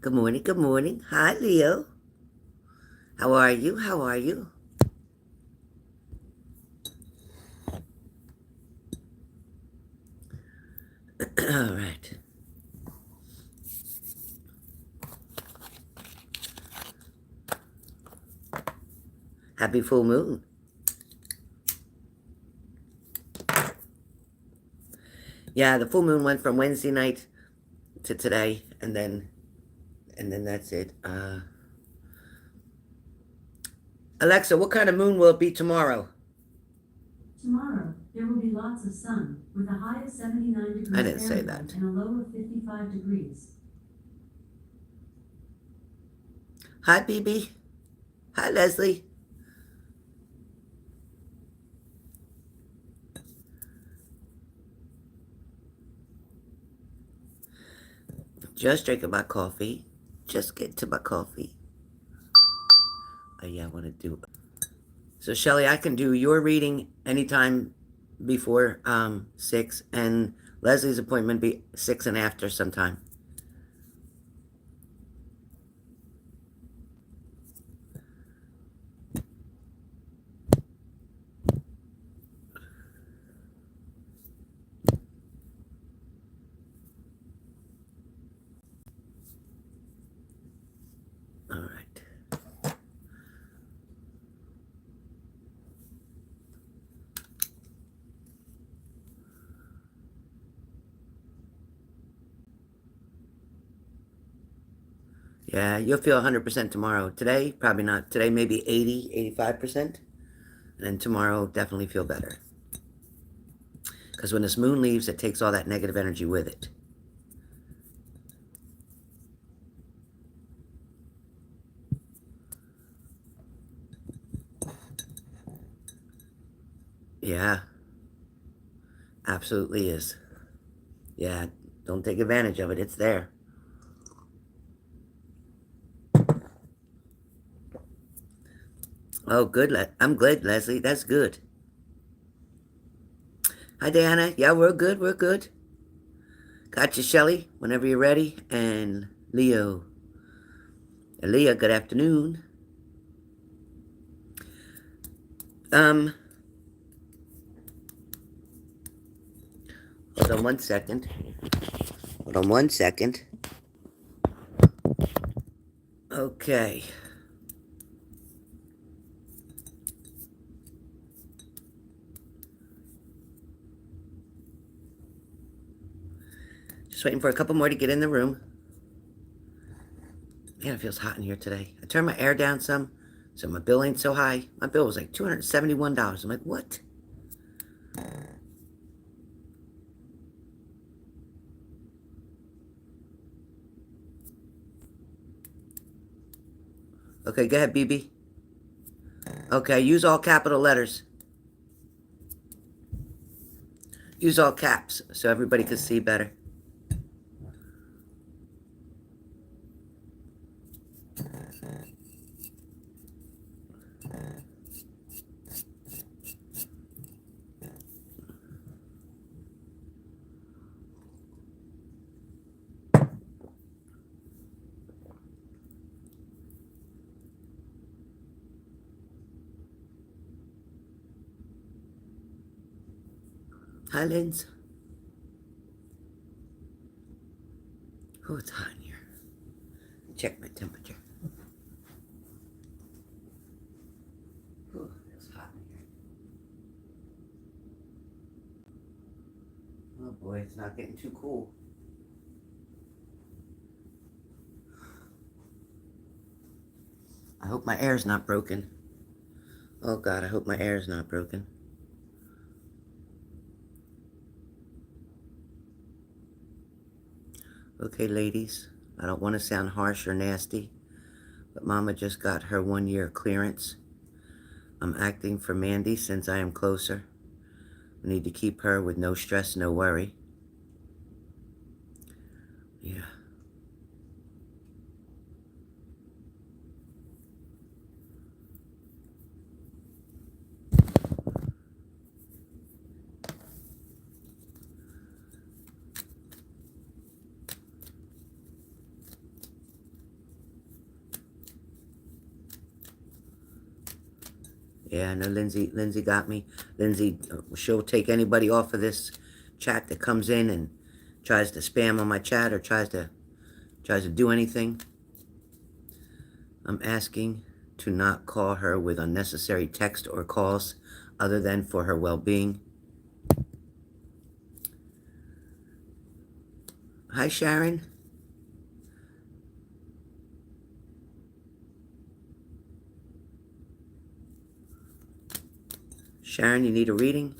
Good morning, good morning. Hi, Leo. How are you? How are you? All right. Happy full moon. Yeah, the full moon went from Wednesday night to today, and then that's it. Alexa, what kind of moon will it be tomorrow? Tomorrow, there will be lots of sun, with a high of 79 degrees I didn't say Fahrenheit that. and a low of 55 degrees. Hi, BB. Hi, Leslie. Just drinking my coffee. Just get to my coffee. Oh, yeah, I want to do. So, Shelly, I can do your reading anytime before 6, and Leslie's appointment be 6 and after sometime. All right. Yeah, you'll feel 100% tomorrow. Today, probably not. Today, maybe 80, 85%. And then tomorrow, definitely feel better. Because when this moon leaves, it takes all that negative energy with it. Yeah, absolutely is. Yeah, don't take advantage of it. It's there. Oh, good. I'm glad, Leslie. That's good. Hi, Diana. Yeah, we're good. We're good. Got you, Shelly, whenever you're ready. And Leo. And Leah, good afternoon. Um, hold on one second. Hold on one second. Okay. Just waiting for a couple more to get in the room. Man, it feels hot in here today. I turned my air down some, so my bill ain't so high. My bill was like $271. I'm like, what? Okay, go ahead, BB. Okay, use all capital letters. Use all caps so everybody can see better. Hi, Linz. Oh, it's hot in here. Check my temperature. Oh, it's hot in here. Oh boy, it's not getting too cool. I hope my air's not broken. Oh God, I hope my air's not broken. Okay, ladies, I don't want to sound harsh or nasty, but Mama just got her 1 year clearance. I'm acting for Mandy since I am closer. We need to keep her with no stress, no worry. Yeah. Yeah, I know Lindsay got me. Lindsay, she'll take anybody off of this chat that comes in and tries to spam on my chat or tries to do anything. I'm asking to not call her with unnecessary text or calls other than for her well-being. Hi, Sharon. Sharon, you need a reading?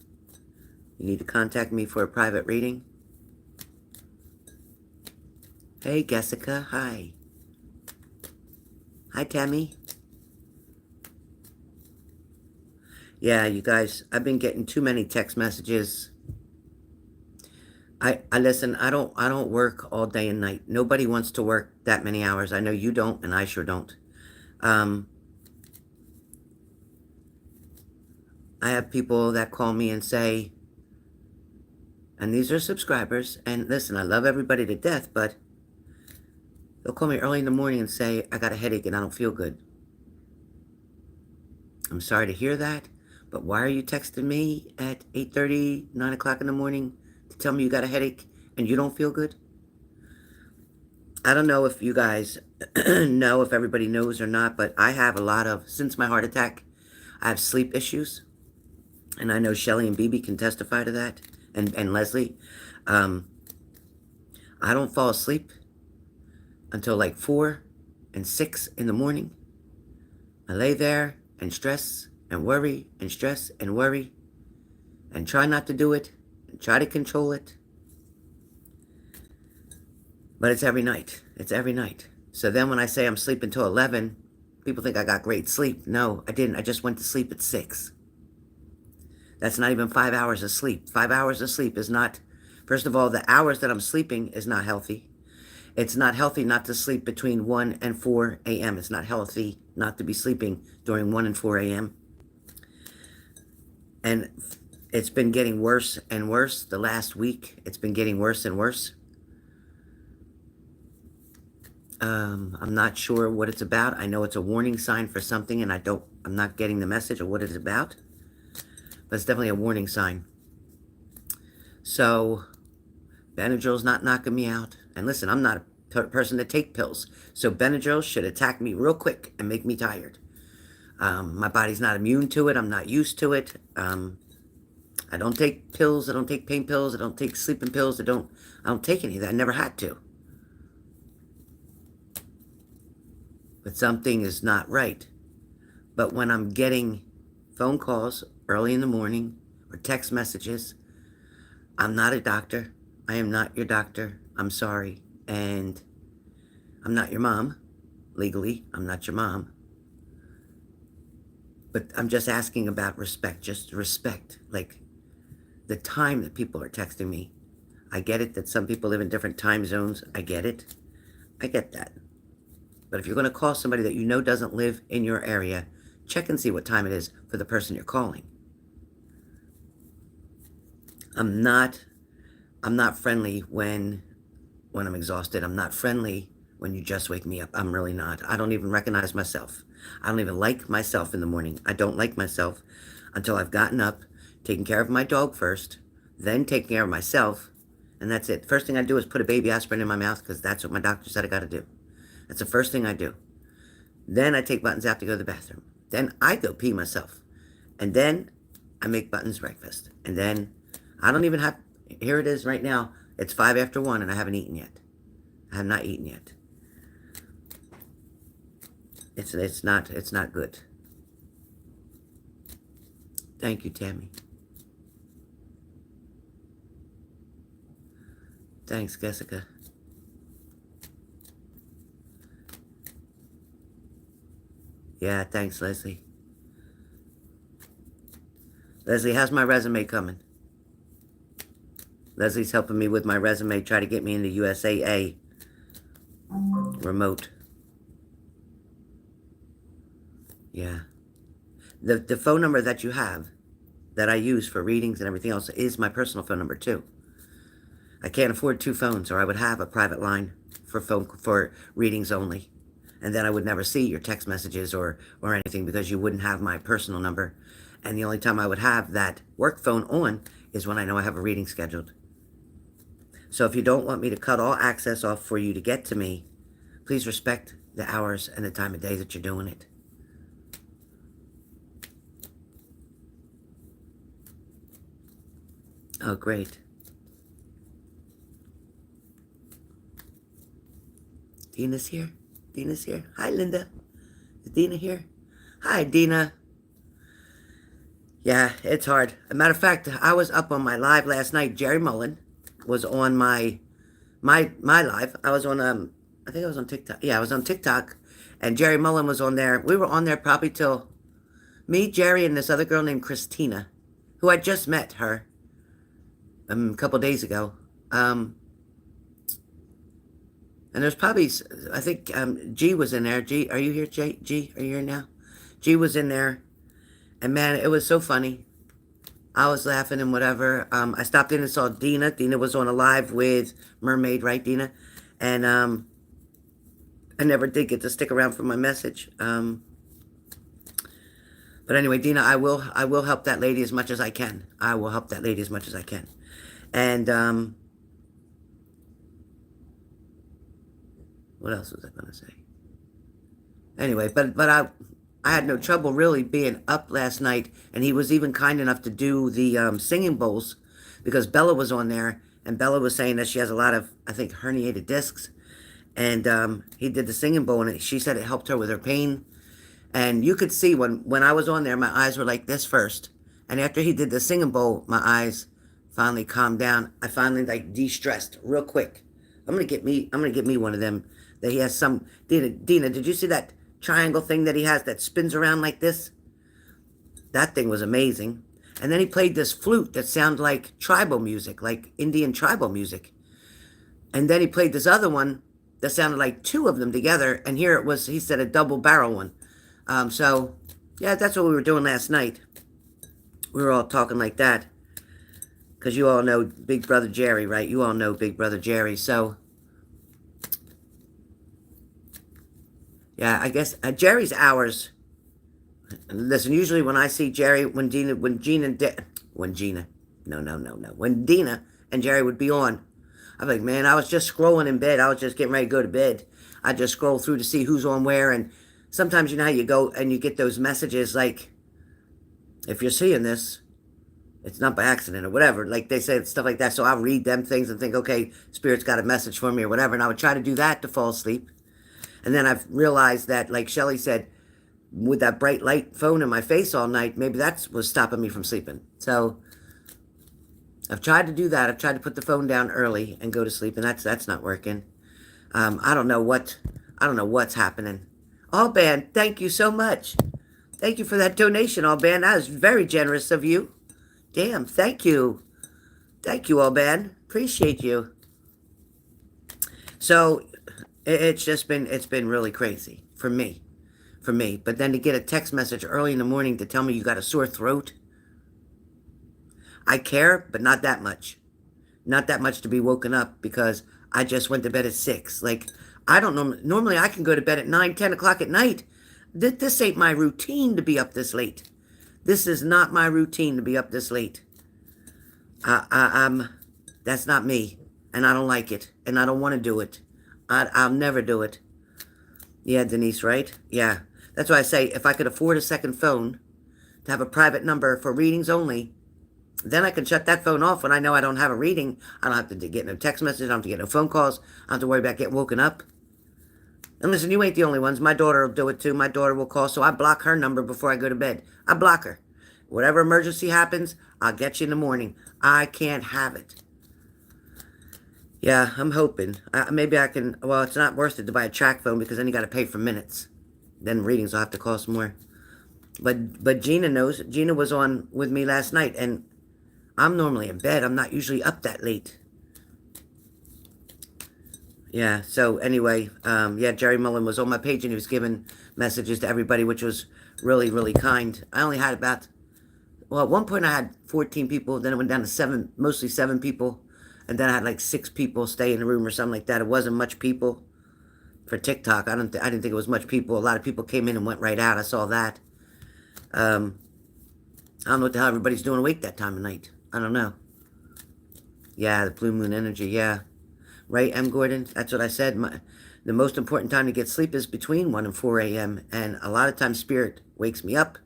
You need to contact me for a private reading? Hey, Jessica. Hi. Hi, Tammy. Yeah, you guys, I've been getting too many text messages. I listen, I don't work all day and night. Nobody wants to work that many hours. I know you don't, and I sure don't. I have people that call me and say, and these are subscribers, and listen, I love everybody to death, but they'll call me early in the morning and say, I got a headache and I don't feel good. I'm sorry to hear that, but why are you texting me at 8:30, 9 o'clock in the morning to tell me you got a headache and you don't feel good? I don't know if you guys know, if everybody knows or not, but I have a lot of, since my heart attack, I have sleep issues. And I know Shelly and BB can testify to that, and Leslie. I don't fall asleep until like 4 and 6 in the morning. I lay there and stress and worry and stress and worry and try not to do it and try to control it. But it's every night. It's every night. So then when I say I'm sleeping till 11, people think I got great sleep. No, I didn't. I just went to sleep at 6. That's not even 5 hours of sleep. 5 hours of sleep is not, first of all, the hours that I'm sleeping is not healthy. It's not healthy not to sleep between 1 and 4 a.m. It's not healthy not to be sleeping during 1 and 4 a.m. And it's been getting worse and worse. The last week, it's been getting worse and worse. I'm not sure what it's about. I know it's a warning sign for something, and I'm not getting the message of what it's about. But it's definitely a warning sign. So, Benadryl's not knocking me out. And listen, I'm not a person to take pills. So Benadryl should attack me real quick and make me tired. My body's not immune to it. I'm not used to it. I don't take pills. I don't take pain pills. I don't take sleeping pills. I don't take any of that. I never had to. But something is not right. But when I'm getting phone calls early in the morning or text messages, I'm not a doctor. I am not your doctor. I'm sorry. And I'm not your mom. Legally, I'm not your mom. But I'm just asking about respect. Just respect. Like the time that people are texting me. I get it that some people live in different time zones. I get it. I get that. But if you're going to call somebody that you know doesn't live in your area, check and see what time it is for the person you're calling. I'm not friendly when I'm exhausted. I'm not friendly when you just wake me up. I'm really not. I don't even recognize myself. I don't even like myself in the morning. I don't like myself until I've gotten up, taken care of my dog first, then taking care of myself, and that's it. First thing I do is put a baby aspirin in my mouth because that's what my doctor said I got to do. That's the first thing I do. Then I take Buttons out to go to the bathroom. Then I go pee myself. And then I make Buttons breakfast. And then I don't even have, here it is right now. It's 5 after 1 and I haven't eaten yet. I have not eaten yet. It's not good. Thank you, Tammy. Thanks, Jessica. Yeah, thanks, Leslie. Leslie, how's my resume coming? Leslie's helping me with my resume, try to get me into USAA remote. Yeah. The phone number that you have, that I use for readings and everything else, is my personal phone number too. I can't afford 2 phones, or I would have a private line for readings only. And then I would never see your text messages or anything because you wouldn't have my personal number. And the only time I would have that work phone on is when I know I have a reading scheduled. So if you don't want me to cut all access off for you to get to me, please respect the hours and the time of day that you're doing it. Oh, great. Dina's here. Dina's here. Hi, Linda. Is Dina here? Hi, Dina. Yeah, it's hard. As a matter of fact, I was up on my live last night. Jerry Mullen was on my live. I was on I think I was on TikTok. Yeah, I was on TikTok, and Jerry Mullen was on there. We were on there probably till me, Jerry, and this other girl named Christina, who I just met her a couple days ago. And there's probably, I think G was in there. G, are you here, G? Are you here now? G was in there. And man, it was so funny. I was laughing and whatever. I stopped in and saw Dina. Dina was on a live with Mermaid, right, Dina? And I never did get to stick around for my message. But anyway, Dina, I will help that lady as much as I can. I will help that lady as much as I can. And what else was I going to say? Anyway, but I had no trouble really being up last night, and he was even kind enough to do the singing bowls because Bella was on there, and Bella was saying that she has a lot of, I think, herniated discs, and he did the singing bowl, and she said it helped her with her pain. And you could see when I was on there, my eyes were like this first, and after he did the singing bowl, my eyes finally calmed down. I finally like de-stressed real quick. I'm gonna get me one of them that he has some. Dina, did you see that triangle thing that he has that spins around like this? That thing was amazing. And then he played this flute that sounded like tribal music, like Indian tribal music. And then he played this other one that sounded like two of them together. And here it was, he said, a double barrel one. So yeah, that's what we were doing last night. We were all talking like that. Because you all know Big Brother Jerry, right? You all know Big Brother Jerry. So yeah, I guess Jerry's hours. Listen, usually when I see Jerry, when Dina and Jerry would be on, I'm like, man, I was just scrolling in bed. I was just getting ready to go to bed. I just scroll through to see who's on where, and sometimes you know how you go and you get those messages like, if you're seeing this, it's not by accident or whatever. Like they say stuff like that. So I'll read them things and think, okay, Spirit's got a message for me or whatever. And I would try to do that to fall asleep. And then I've realized that, like Shelly said, with that bright light phone in my face all night, maybe that was stopping me from sleeping. So I've tried to do that. I've tried to put the phone down early and go to sleep, and that's not working. I don't know what's happening. Alban, thank you so much. Thank you for that donation, Alban. That was very generous of you. Damn, thank you. Thank you, Alban. Appreciate you. So it's been really crazy for me. But then to get a text message early in the morning to tell me you got a sore throat, I care, but not that much. Not that much to be woken up because I just went to bed at 6. Like, I don't know. Normally I can go to bed at 9, 10 o'clock at night. This ain't my routine to be up this late. This is not my routine to be up this late. That's not me, and I don't like it, and I don't want to do it. I'll never do it. Yeah, Denise, right? Yeah. That's why I say if I could afford a second phone to have a private number for readings only, then I can shut that phone off when I know I don't have a reading. I don't have to get no text messages. I don't have to get no phone calls. I don't have to worry about getting woken up. And listen, you ain't the only ones. My daughter will do it too. My daughter will call, so I block her number before I go to bed. I block her. Whatever emergency happens, I'll get you in the morning. I can't have it. Yeah, I'm hoping. Maybe I can, well, it's not worth it to buy a track phone because then you got to pay for minutes. Then readings will have to cost more. But Gina knows. Gina was on with me last night, and I'm normally in bed. I'm not usually up that late. Yeah, so anyway, yeah, Jerry Mullen was on my page, and he was giving messages to everybody, which was really, really kind. I only had about, well, at one point I had 14 people, then it went down to 7, mostly 7 people, and then I had like 6 people stay in the room or something like that. It wasn't much people, for TikTok. I didn't think it was much people. A lot of people came in and went right out. I saw that. I don't know what the hell everybody's doing awake that time of night. I don't know. Yeah, the blue moon energy. Yeah, right, M. Gordon. That's what I said. The most important time to get sleep is between 1 and 4 a.m. And a lot of times Spirit wakes me up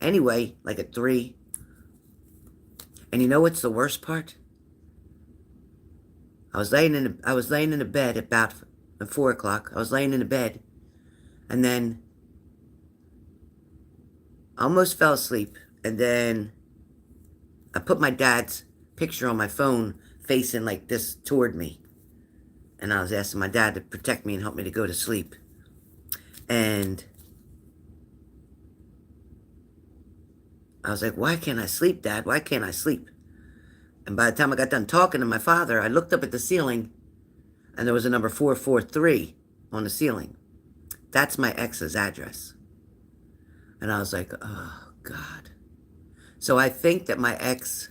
anyway, like at 3. And you know what's the worst part? I was laying in the bed about 4 o'clock. I was laying in the bed, and then I almost fell asleep. And then I put my dad's picture on my phone facing like this toward me. And I was asking my dad to protect me and help me to go to sleep. And I was like, why can't I sleep, Dad? Why can't I sleep? And by the time I got done talking to my father, I looked up at the ceiling, and there was a number 443 on the ceiling. That's my ex's address. And I was like, oh, God. So I think that my ex,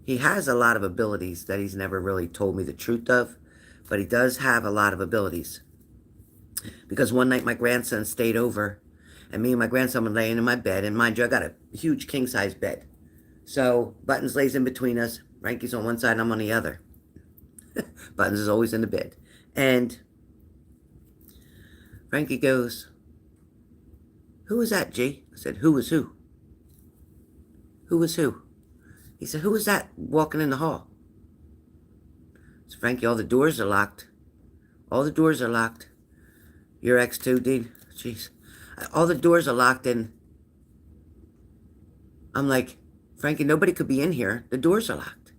he has a lot of abilities that he's never really told me the truth of, but he does have a lot of abilities. Because one night my grandson stayed over, and me and my grandson were laying in my bed, and mind you, I got a huge king-size bed. So Buttons lays in between us. Frankie's on one side, and I'm on the other. Buttons is always in the bed. And Frankie goes, who was that, G? I said, who was who? Who was who? He said, who was that walking in the hall? So Frankie, all the doors are locked. All the doors are locked. Your ex too, Dean? Jeez. All the doors are locked, and I'm like, Frankie, nobody could be in here. The doors are locked.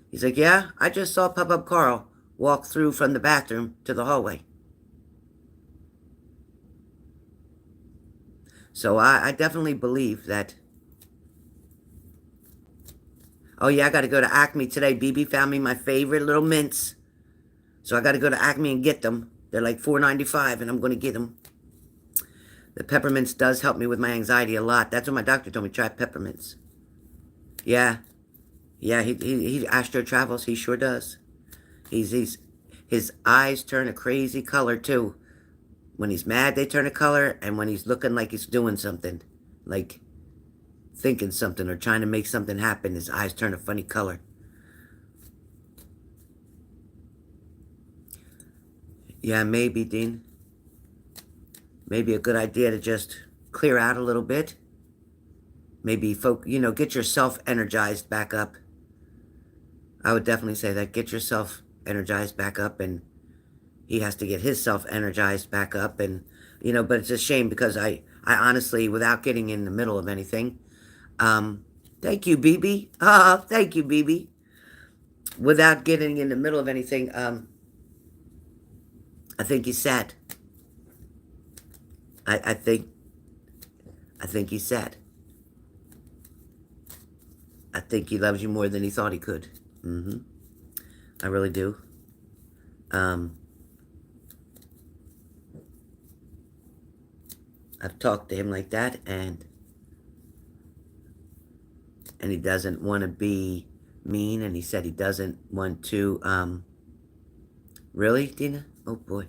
He's like, yeah, I just saw Pop-Up Carl walk through from the bathroom to the hallway. So I definitely believe that. Oh, yeah, I got to go to Acme today. BB found me my favorite little mints. So I got to go to Acme and get them. They're like $4.95, and I'm going to get them. The peppermints does help me with my anxiety a lot. That's what my doctor told me, try peppermints. Yeah. Yeah, he astro travels. He sure does. His eyes turn a crazy color, too. When he's mad, they turn a color, and when he's looking like he's doing something, like thinking something or trying to make something happen, his eyes turn a funny color. Yeah, maybe, Dean. Maybe a good idea to just clear out a little bit. Maybe, get yourself energized back up. I would definitely say that. Get yourself energized back up, and he has to get himself energized back up. And, but it's a shame because I honestly, without getting in the middle of anything, thank you, BB. Thank you, BB. Without getting in the middle of anything, I think he's sad. I think he's sad. I think he loves you more than he thought he could. I really do. I've talked to him like that, and he doesn't want to be mean, and he said he doesn't want to, really, Dina? Oh, boy.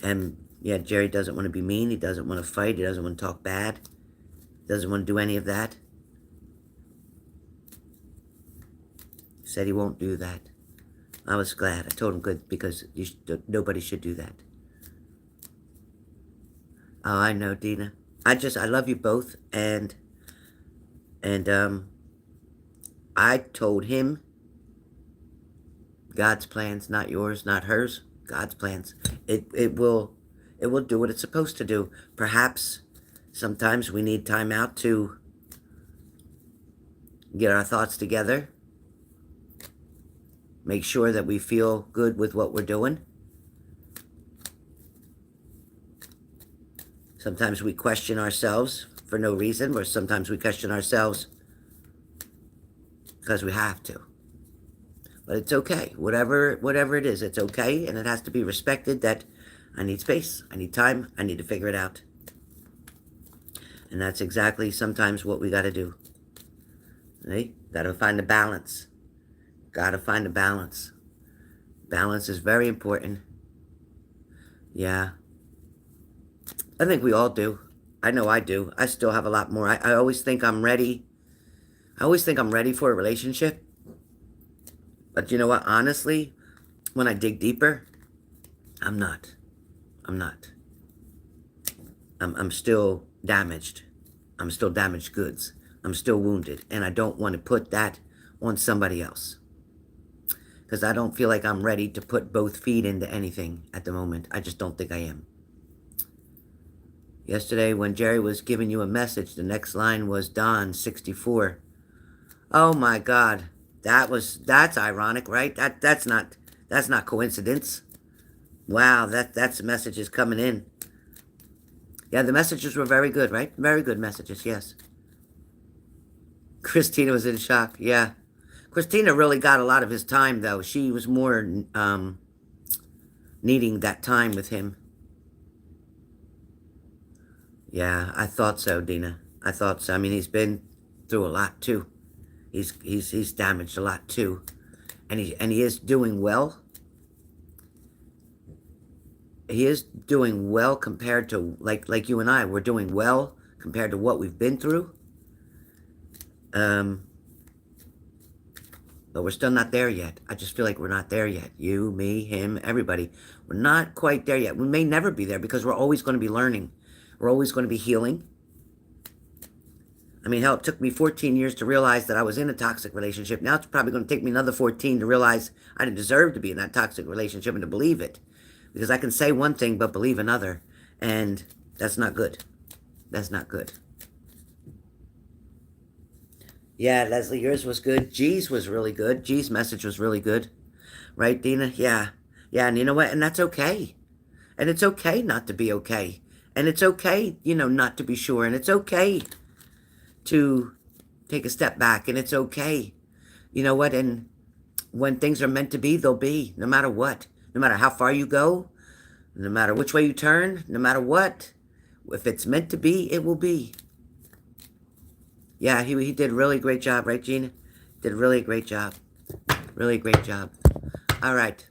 And, yeah, Jerry doesn't want to be mean. He doesn't want to fight. He doesn't want to talk bad. Doesn't want to do any of that. He said he won't do that. I was glad. I told him good because nobody should do that. Oh, I know, Dina. I love you both, and I told him God's plans, not yours, not hers. God's plans. It will do what it's supposed to do. Perhaps sometimes we need time out to get our thoughts together. Make sure that we feel good with what we're doing. Sometimes we question ourselves for no reason, or sometimes we question ourselves because we have to. But it's okay. Whatever it is, it's okay, and it has to be respected that I need space, I need time, I need to figure it out. And that's exactly sometimes what we got to do. Right? Got to find the balance. Got to find the balance. Balance is very important. Yeah. I think we all do. I know I do. I still have a lot more. I always think I'm ready. I always think I'm ready for a relationship. But you know what? Honestly, when I dig deeper, I'm not. I'm not. I'm still damaged. I'm still damaged goods. I'm still wounded. And I don't want to put that on somebody else. Because I don't feel like I'm ready to put both feet into anything at the moment. I just don't think I am. Yesterday, when Jerry was giving you a message, the next line was Don, 64. Oh my God. That's ironic, right? That's not coincidence. Wow, that's messages coming in. Yeah, the messages were very good, right? Very good messages, yes. Christina was in shock, yeah. Christina really got a lot of his time, though. She was more needing that time with him. Yeah, I thought so, Dina. I thought so. I mean, he's been through a lot, too. He's damaged a lot, too. And he is doing well. He is doing well compared to, like you and I, we're doing well compared to what we've been through. But we're still not there yet. I just feel like we're not there yet. You, me, him, everybody. We're not quite there yet. We may never be there because we're always going to be learning. We're always going to be healing. I mean, hell, it took me 14 years to realize that I was in a toxic relationship. Now it's probably going to take me another 14 to realize I didn't deserve to be in that toxic relationship and to believe it. Because I can say one thing but believe another. And that's not good. That's not good. Yeah, Leslie, yours was good. G's was really good. G's message was really good. Right, Dina? Yeah. Yeah, and you know what? And that's okay. And it's okay not to be okay. And it's okay, not to be sure. And it's okay to take a step back. And it's okay. You know what? And when things are meant to be, they'll be, no matter what. No matter how far you go, no matter which way you turn, no matter what. If it's meant to be, it will be. Yeah, he did a really great job, right, Gina? Did a really great job. Really great job. All right.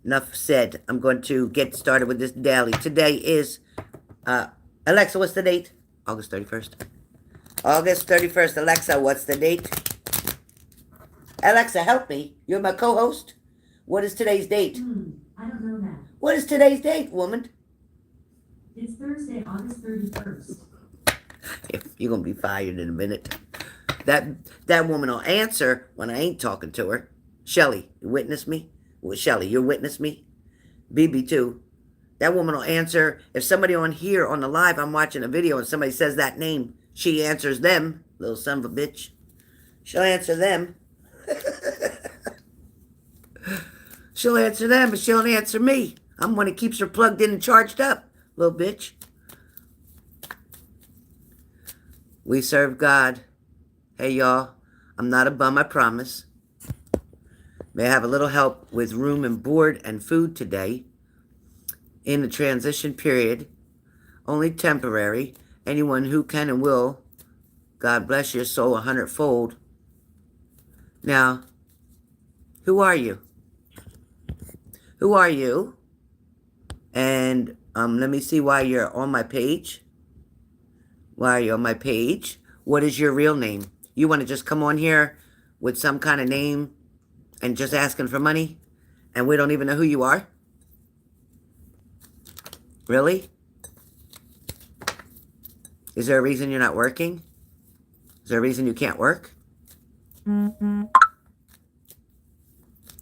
Enough said. I'm going to get started with this daily. Today is, Alexa, what's the date? August 31st. August 31st. Alexa, what's the date? Alexa, help me. You're my co-host. What is today's date? I don't know that. What is today's date, woman? It's Thursday, August 31st. You're going to be fired in a minute. That woman will answer when I ain't talking to her. Shelly, you witness me? Well, Shelly, you witness me? BB too. That woman will answer. If somebody on here on the live, I'm watching a video and somebody says that name, she answers them. Little son of a bitch. She'll answer them. She'll answer them, but she don't answer me. I'm one that keeps her plugged in and charged up. Little bitch. We serve God. Hey, y'all. I'm not a bum, I promise. May I have a little help with room and board and food today. In the transition period. Only temporary. Anyone who can and will. God bless your soul 100-fold. Now, who are you? Who are you? And let me see why you're on my page. Why are you on my page? What is your real name? You want to just come on here with some kind of name and just asking for money? And we don't even know who you are? Really? Is there a reason you're not working? Is there a reason you can't work?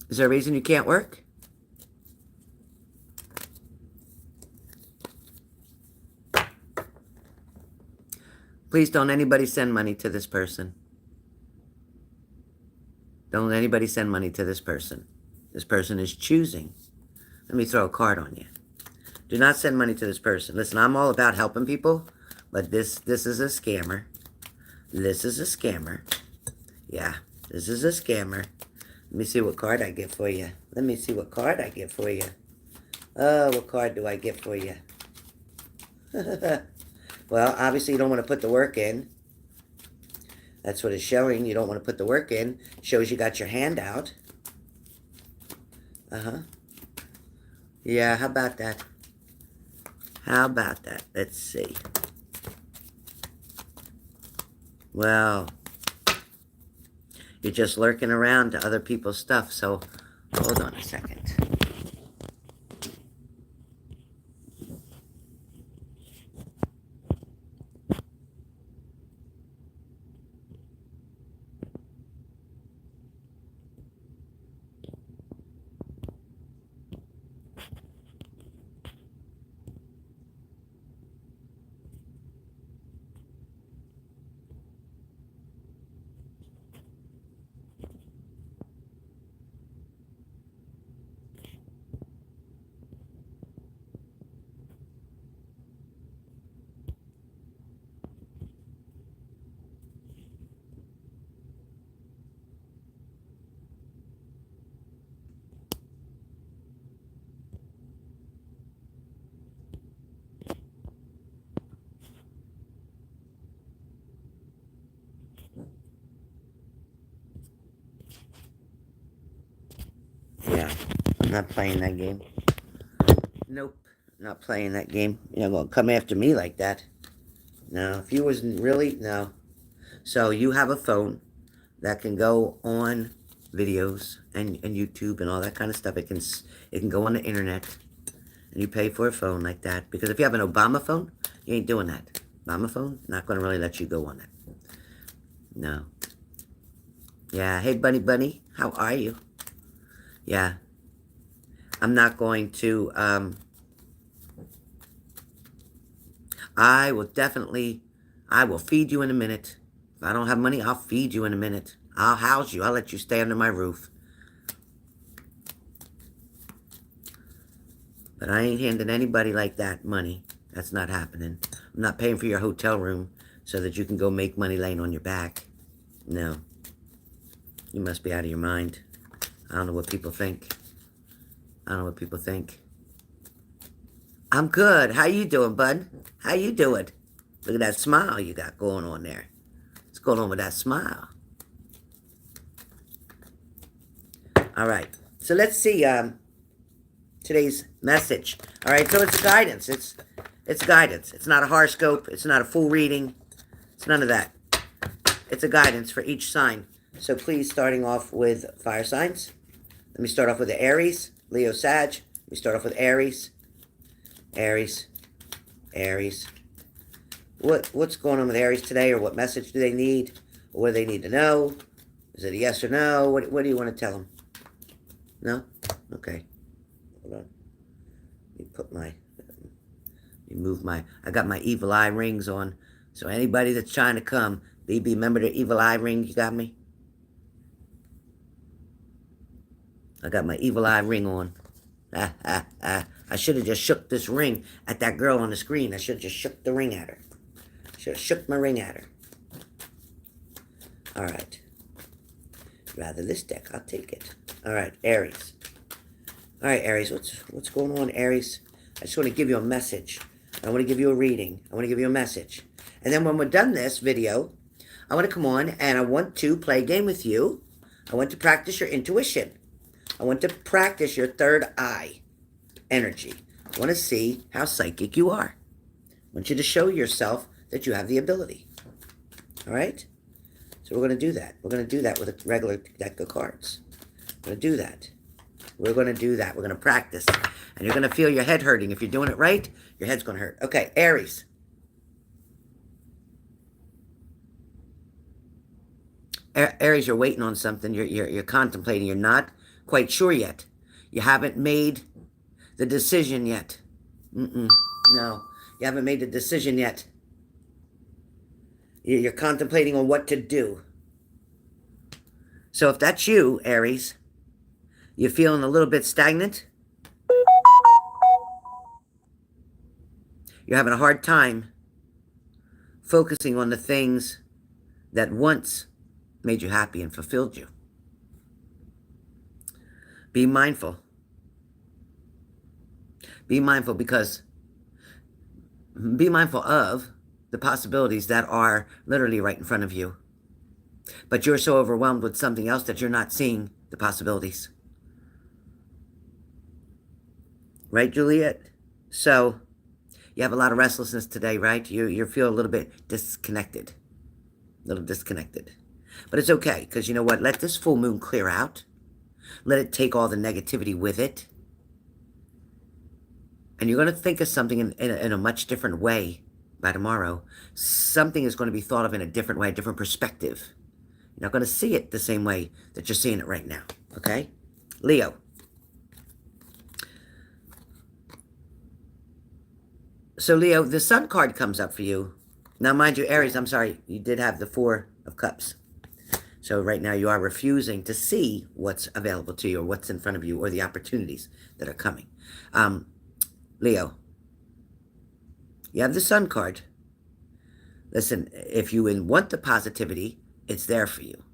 Is there a reason you can't work? Please don't anybody send money to this person. Don't anybody send money to this person. This person is choosing. Let me throw a card on you. Do not send money to this person. Listen, I'm all about helping people, but this is a scammer. This is a scammer. Yeah, this is a scammer. Let me see what card I get for you. Let me see what card I get for you. Oh, what card do I get for you? Well, obviously you don't want to put the work in. That's what it's showing. You don't want to put the work in. Shows you got your hand out. Uh-huh. Yeah, how about that? How about that? Let's see. Well, you're just lurking around to other people's stuff, so hold on a second. Yeah, I'm not playing that game. Nope, not playing that game. You're not going to come after me like that. No, if you wasn't really, no. So you have a phone that can go on videos and YouTube and all that kind of stuff. It can go on the internet, and you pay for a phone like that. Because if you have an Obama phone, you ain't doing that. Obama phone, not going to really let you go on that. No. Yeah, hey Bunny, how are you? Yeah. I'm not going to, I will feed you in a minute. If I don't have money, I'll feed you in a minute. I'll house you. I'll let you stay under my roof. But I ain't handing anybody like that money. That's not happening. I'm not paying for your hotel room so that you can go make money laying on your back. No. You must be out of your mind. I don't know what people think. I don't know what people think. I'm good. How you doing, bud? How you doing? Look at that smile you got going on there. What's going on with that smile? All right. So let's see today's message. All right. So it's guidance. It's guidance. It's not a horoscope. It's not a full reading. It's none of that. It's a guidance for each sign. So please, starting off with fire signs. Let me start off with the Aries, Leo, Sag. Let me start off with Aries. Aries. What's going on with Aries today, or what message do they need, or what do they need to know? Is it a yes or no? What do you want to tell them? No? Okay. Hold on. Let me move I got my evil eye rings on. So anybody that's trying to come, BB, remember the evil eye ring you got me? I got my evil eye ring on. I should have just shook this ring at that girl on the screen. I should have just shook the ring at her. Should have shook my ring at her. All right. Rather this deck, I'll take it. All right, Aries. All right, Aries, what's going on, Aries? I just want to give you a message. I want to give you a reading. I want to give you a message. And then when we're done this video, I want to come on and I want to play a game with you. I want to practice your intuition. I want to practice your third eye energy. I want to see how psychic you are. I want you to show yourself that you have the ability. All right? So we're going to do that. We're going to do that with a regular deck of cards. We're going to do that. We're going to do that. We're going to practice. And you're going to feel your head hurting. If you're doing it right, your head's going to hurt. Okay, Aries. Aries, you're waiting on something. You're contemplating. You're not quite sure yet. You haven't made the decision yet. No, you haven't made the decision yet. You're contemplating on what to do. So if that's you, Aries, you're feeling a little bit stagnant. You're having a hard time focusing on the things that once made you happy and fulfilled you. Be mindful. Be mindful of the possibilities that are literally right in front of you. But you're so overwhelmed with something else that you're not seeing the possibilities. Right, Juliet? So You have a lot of restlessness today, right? You feel a little bit disconnected. A little disconnected. But it's okay, because you know what? Let this full moon clear out. Let it take all the negativity with it. And you're going to think of something in a much different way by tomorrow. Something is going to be thought of in a different way, a different perspective. You're not going to see it the same way that you're seeing it right now. Okay? Leo. So, Leo, the Sun card comes up for you. Now, mind you, Aries, I'm sorry, you did have the Four of Cups. So right now you are refusing to see what's available to you or what's in front of you or the opportunities that are coming. Leo, you have the Sun card. Listen, if you want the positivity, it's there for you.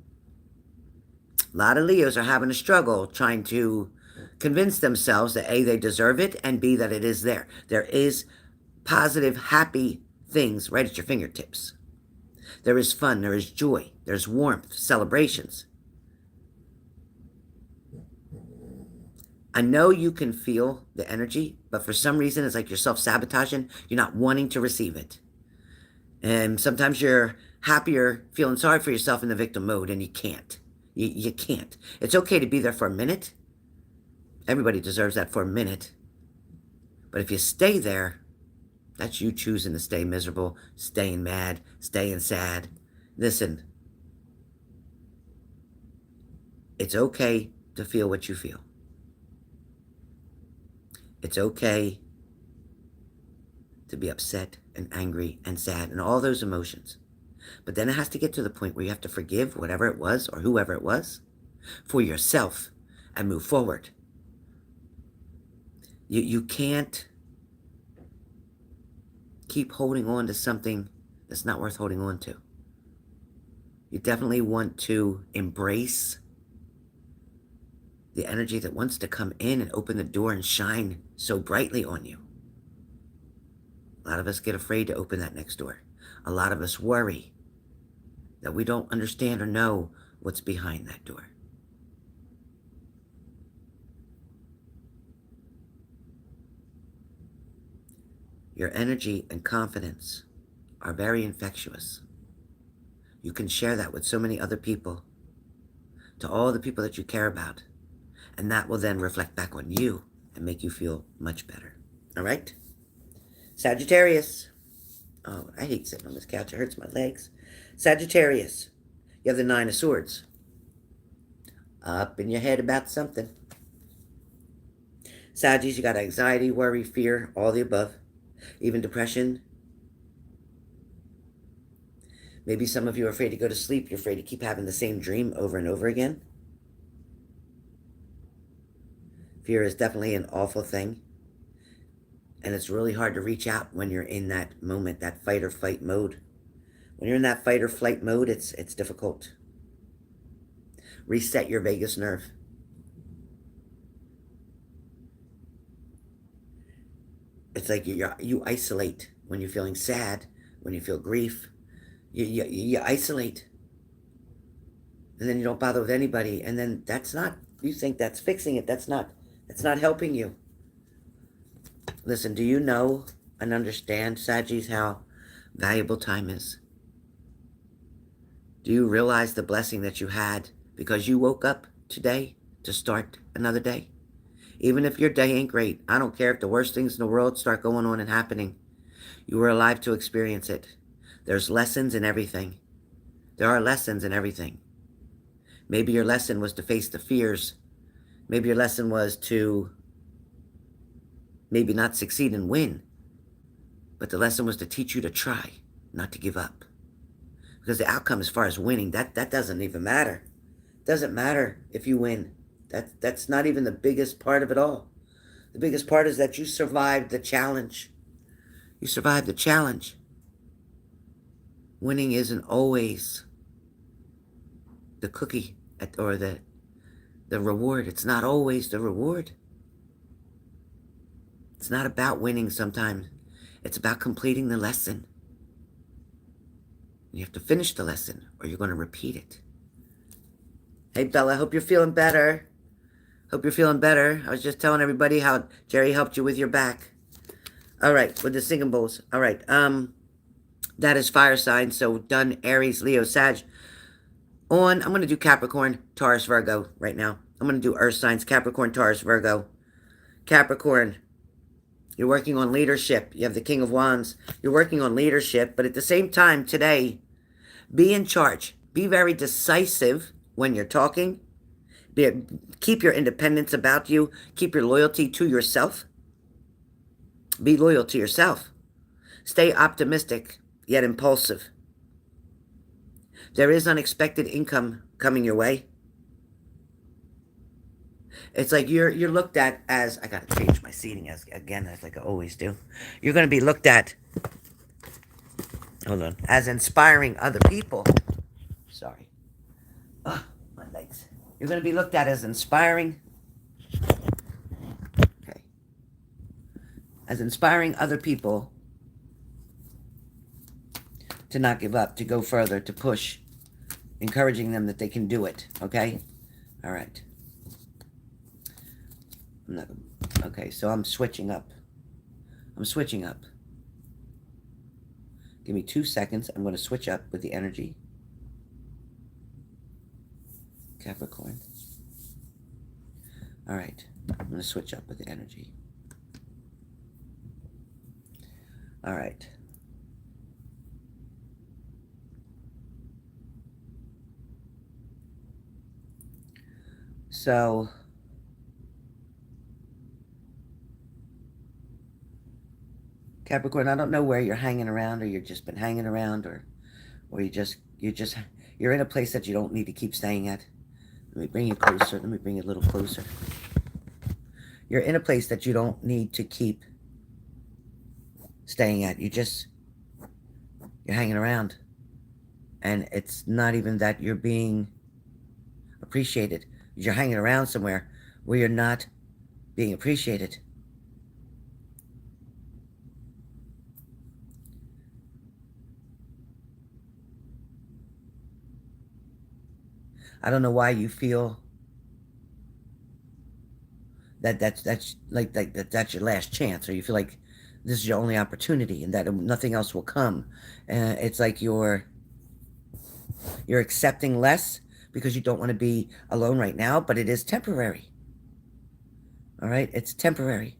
A lot of Leos are having a struggle trying to convince themselves that A, they deserve it, and B, that it is there. There is positive, happy things right at your fingertips. There is fun, there is joy, there's warmth, celebrations. I know you can feel the energy, but for some reason it's like you're self-sabotaging. You're not wanting to receive it. And sometimes you're happier feeling sorry for yourself in the victim mode, and you can't. You can't. It's okay to be there for a minute. Everybody deserves that for a minute. But if you stay there, that's you choosing to stay miserable, staying mad, staying sad. Listen, it's okay to feel what you feel. It's okay to be upset and angry and sad and all those emotions. But then it has to get to the point where you have to forgive whatever it was or whoever it was for yourself and move forward. You can't keep holding on to something that's not worth holding on to. You definitely want to embrace the energy that wants to come in and open the door and shine so brightly on you. A lot of us get afraid to open that next door. A lot of us worry that we don't understand or know what's behind that door. Your energy and confidence are very infectious. You can share that with so many other people, to all the people that you care about, and that will then reflect back on you and make you feel much better. All right? Sagittarius. Oh, I hate sitting on this couch. It hurts my legs. Sagittarius. You have the Nine of Swords. Up in your head about something. Sagittarius, you got anxiety, worry, fear, all the above. Even depression. Maybe some of you are afraid to go to sleep. You're afraid to keep having the same dream over and over again. Fear is definitely an awful thing. And it's really hard to reach out when you're in that moment, that fight or flight mode. When you're in that fight or flight mode, it's difficult. Reset your vagus nerve. It's like you isolate when you're feeling sad, when you feel grief. You isolate. And then you don't bother with anybody. And then that's not, you think that's fixing it. That's not helping you. Listen, do you know and understand, Saggies, how valuable time is? Do you realize the blessing that you had because you woke up today to start another day? Even if your day ain't great, I don't care if the worst things in the world start going on and happening. You were alive to experience it. There's lessons in everything. There are lessons in everything. Maybe your lesson was to face the fears. Maybe your lesson was to maybe not succeed and win. But the lesson was to teach you to try, not to give up. Because the outcome as far as winning, that doesn't even matter. It doesn't matter if you win. That's not even the biggest part of it all. The biggest part is that you survived the challenge. You survived the challenge. Winning isn't always the cookie or the reward. It's not always the reward. It's not about winning sometimes. It's about completing the lesson. You have to finish the lesson or you're going to repeat it. Hey, Bella, hope you're feeling better. Hope you're feeling better. I was just telling everybody how Jerry helped you with your back. All right, with the singing bowls. All right. That is fire sign. So done Aries, Leo, Sag. I'm going to do Capricorn, Taurus, Virgo right now. I'm going to do earth signs, Capricorn, Taurus, Virgo. Capricorn, you're working on leadership. You have the King of Wands. You're working on leadership, but at the same time today, be in charge. Be very decisive when you're talking. Keep your independence about you. Keep your loyalty to yourself. Be loyal to yourself. Stay optimistic, yet impulsive. There is unexpected income coming your way. It's like you're looked at as, I gotta change my seating as like I always do. You're gonna be looked at, hold on, as inspiring other people. Sorry. Oh, my legs. You're gonna be looked at as inspiring. Okay. As inspiring other people to not give up, to go further, to push, encouraging them that they can do it. Okay? All right. Okay, so I'm switching up. I'm switching up. Give me 2 seconds. I'm going to switch up with the energy. Capricorn. All right. I'm going to switch up with the energy. All right. So Capricorn, I don't know where you're hanging around, or you've just been hanging around, or you're in a place that you don't need to keep staying at. Let me bring you closer. Let me bring you a little closer. You're in a place that you don't need to keep staying at. You're hanging around. And it's not even that you're being appreciated. You're hanging around somewhere where you're not being appreciated. I don't know why you feel that's that's your last chance, or you feel like this is your only opportunity and that nothing else will come. It's like you're accepting less because you don't want to be alone right now, but it is temporary. All right, it's temporary.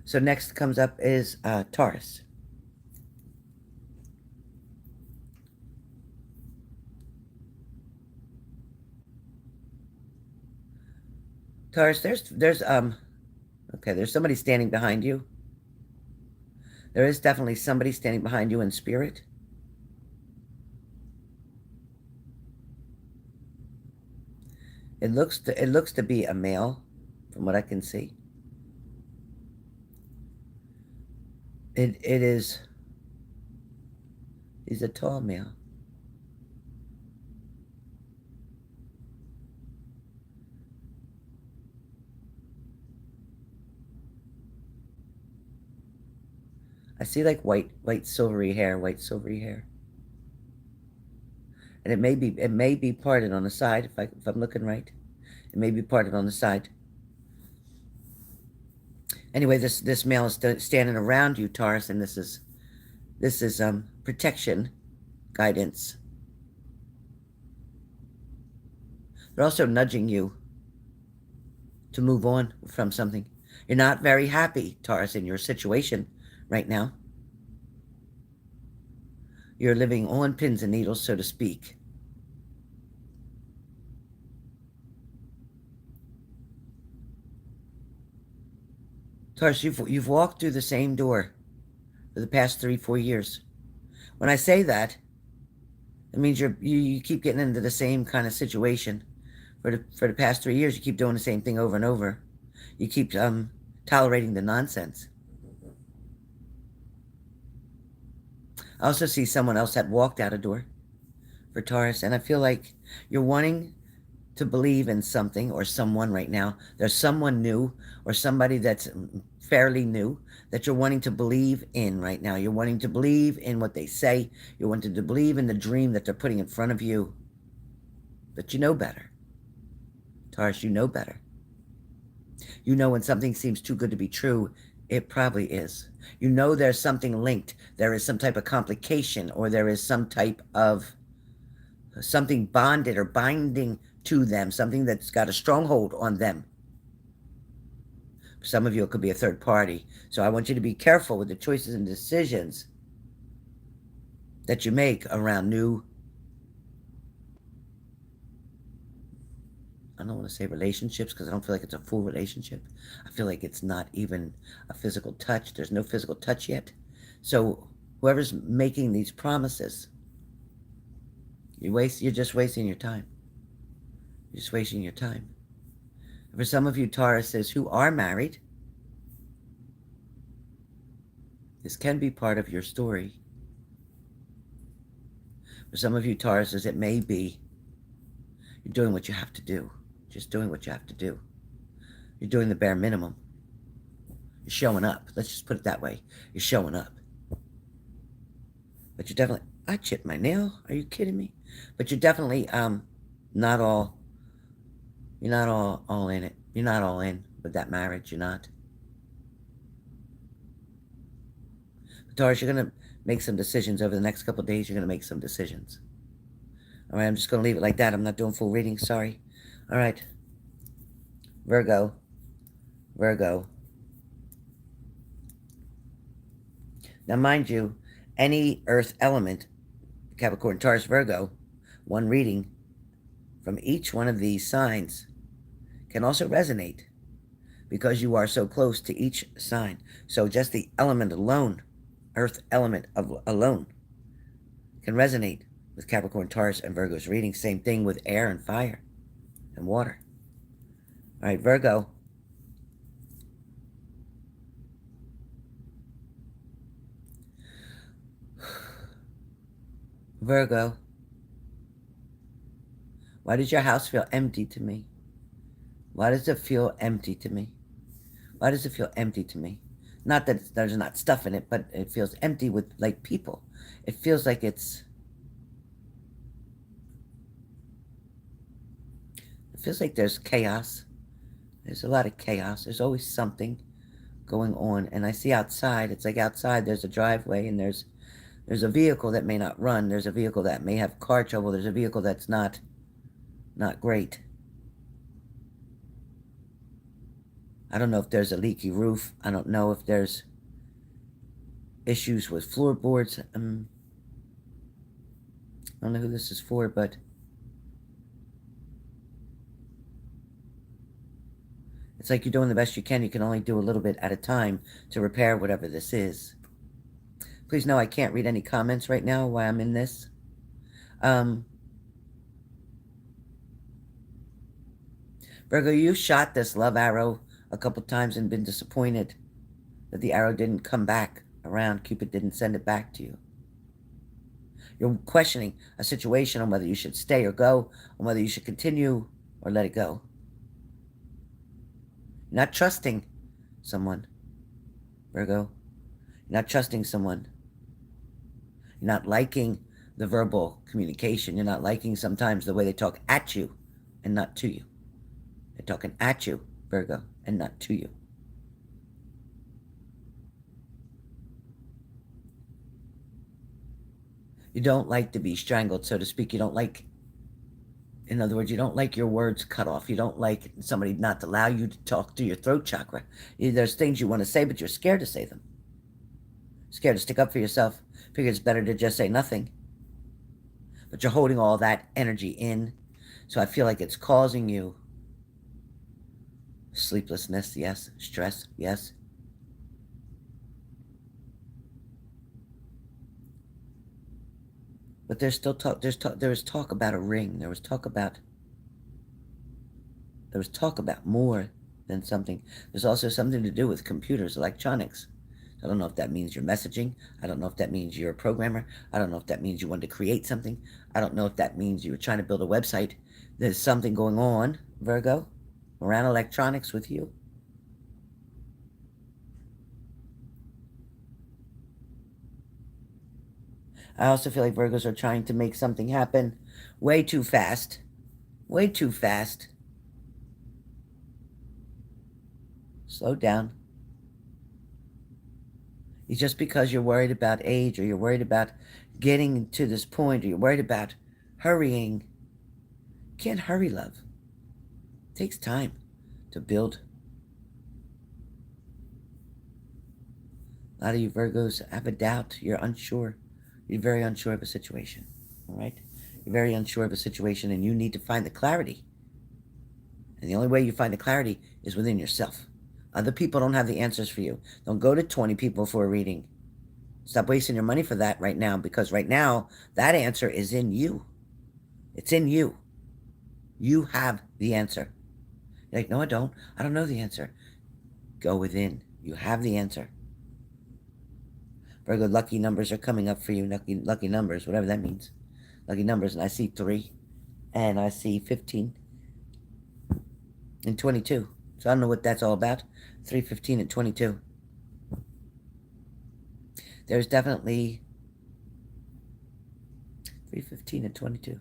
So next comes up is Taurus. Taurus, there's somebody standing behind you. There is definitely somebody standing behind you in spirit. It looks to be a male, from what I can see. It is. He's a tall male. I see like white silvery hair. And it may be parted on the side, if I'm looking right. It may be parted on the side. Anyway, this male is standing around you, Taurus, and this is protection, guidance. They're also nudging you to move on from something. You're not very happy, Taurus, in your situation right now. You're living on pins and needles, so to speak. Taurus, you've walked through the same door for the past 3-4 years. When I say that, it means you keep getting into the same kind of situation for the past 3 years. You keep doing the same thing over and over. You keep tolerating the nonsense. I also see someone else that walked out a door for Taurus, and I feel like you're wanting to believe in something or someone right now. There's someone new or somebody that's fairly new that you're wanting to believe in right now. You're wanting to believe in what they say. You're wanting to believe in the dream that they're putting in front of you. But you know better. Taurus, you know better. You know when something seems too good to be true, It probably is. You know there's something linked. There is some type of complication, or there is some type of something bonded or binding to them, something that's got a stronghold on them. For some of you, it could be a third party. So I want you to be careful with the choices and decisions that you make around new, I don't want to say relationships because I don't feel like it's a full relationship. I feel like it's not even a physical touch. There's no physical touch yet. So whoever's making these promises, you're just wasting your time. You're just wasting your time. For some of you Tauruses who are married, this can be part of your story. For some of you Tauruses, it may be you're doing what you have to do. Just doing what you have to do. You're doing the bare minimum. You're showing up. Let's just put it that way. You're showing up. But you're definitely, I chipped my nail. Are you kidding me? But you're definitely not all, you're not all in it. You're not all in with that marriage. You're not. But Taurus, you're going to make some decisions over the next couple of days. You're going to make some decisions. All right, I'm just going to leave it like that. I'm not doing full reading. Sorry. All right. Virgo. Virgo. Now, mind you, any earth element, Capricorn, Taurus, Virgo, one reading from each one of these signs can also resonate because you are so close to each sign. So just the element alone, earth element alone, can resonate with Capricorn, Taurus, and Virgo's reading. Same thing with air and fire and water. All right, Virgo. Virgo. Why does your house feel empty to me? Why does it feel empty to me? Why does it feel empty to me? Not that there's not stuff in it, but it feels empty with, like, people. It feels like it feels like there's chaos. There's a lot of chaos. There's always something going on. And I see outside, it's like outside there's a driveway and there's a vehicle that may not run. There's a vehicle that may have car trouble. There's a vehicle that's not great. I don't know if there's a leaky roof. I don't know if there's issues with floorboards. I don't know who this is for, but it's like you're doing the best you can. You can only do a little bit at a time to repair whatever this is. Please know I can't read any comments right now while I'm in this. Virgo, you shot this love arrow a couple times and been disappointed that the arrow didn't come back around. Cupid didn't send it back to you. You're questioning a situation on whether you should stay or go, on whether you should continue or let it go. You're not trusting someone, Virgo. You're not trusting someone. You're not liking the verbal communication. You're not liking sometimes the way they talk at you and not to you. They're talking at you, Virgo, and not to you. You don't like to be strangled, so to speak. You don't like, in other words, you don't like your words cut off. You don't like somebody not to allow you to talk to your throat chakra. There's things you want to say, but you're scared to say them. Scared to stick up for yourself. Figure it's better to just say nothing. But you're holding all that energy in. So I feel like it's causing you sleeplessness, yes. Stress, yes. But there's still talk. There was talk about a ring. There was talk about more than something. There's also something to do with computers, electronics. I don't know if that means you're messaging. I don't know if that means you're a programmer. I don't know if that means you wanted to create something. I don't know if that means you were trying to build a website. There's something going on, Virgo, around electronics with you. I also feel like Virgos are trying to make something happen way too fast. Way too fast. Slow down. Just because you're worried about age, or you're worried about getting to this point, or you're worried about hurrying. Can't hurry, love. It takes time to build. A lot of you Virgos have a doubt. You're unsure. You're very unsure of a situation. All right? You're very unsure of a situation, and you need to find the clarity. And the only way you find the clarity is within yourself. Other people don't have the answers for you. Don't go to 20 people for a reading. Stop wasting your money for that right now, because right now, that answer is in you. It's in you. You have the answer. You're like, no, I don't. I don't know the answer. Go within. You have the answer. Virgo, lucky numbers are coming up for you. Lucky numbers, whatever that means. Lucky numbers, and I see 3, and I see 15, and 22. So I don't know what that's all about. 3, 15, and 22. There's definitely 3, 15, and 22.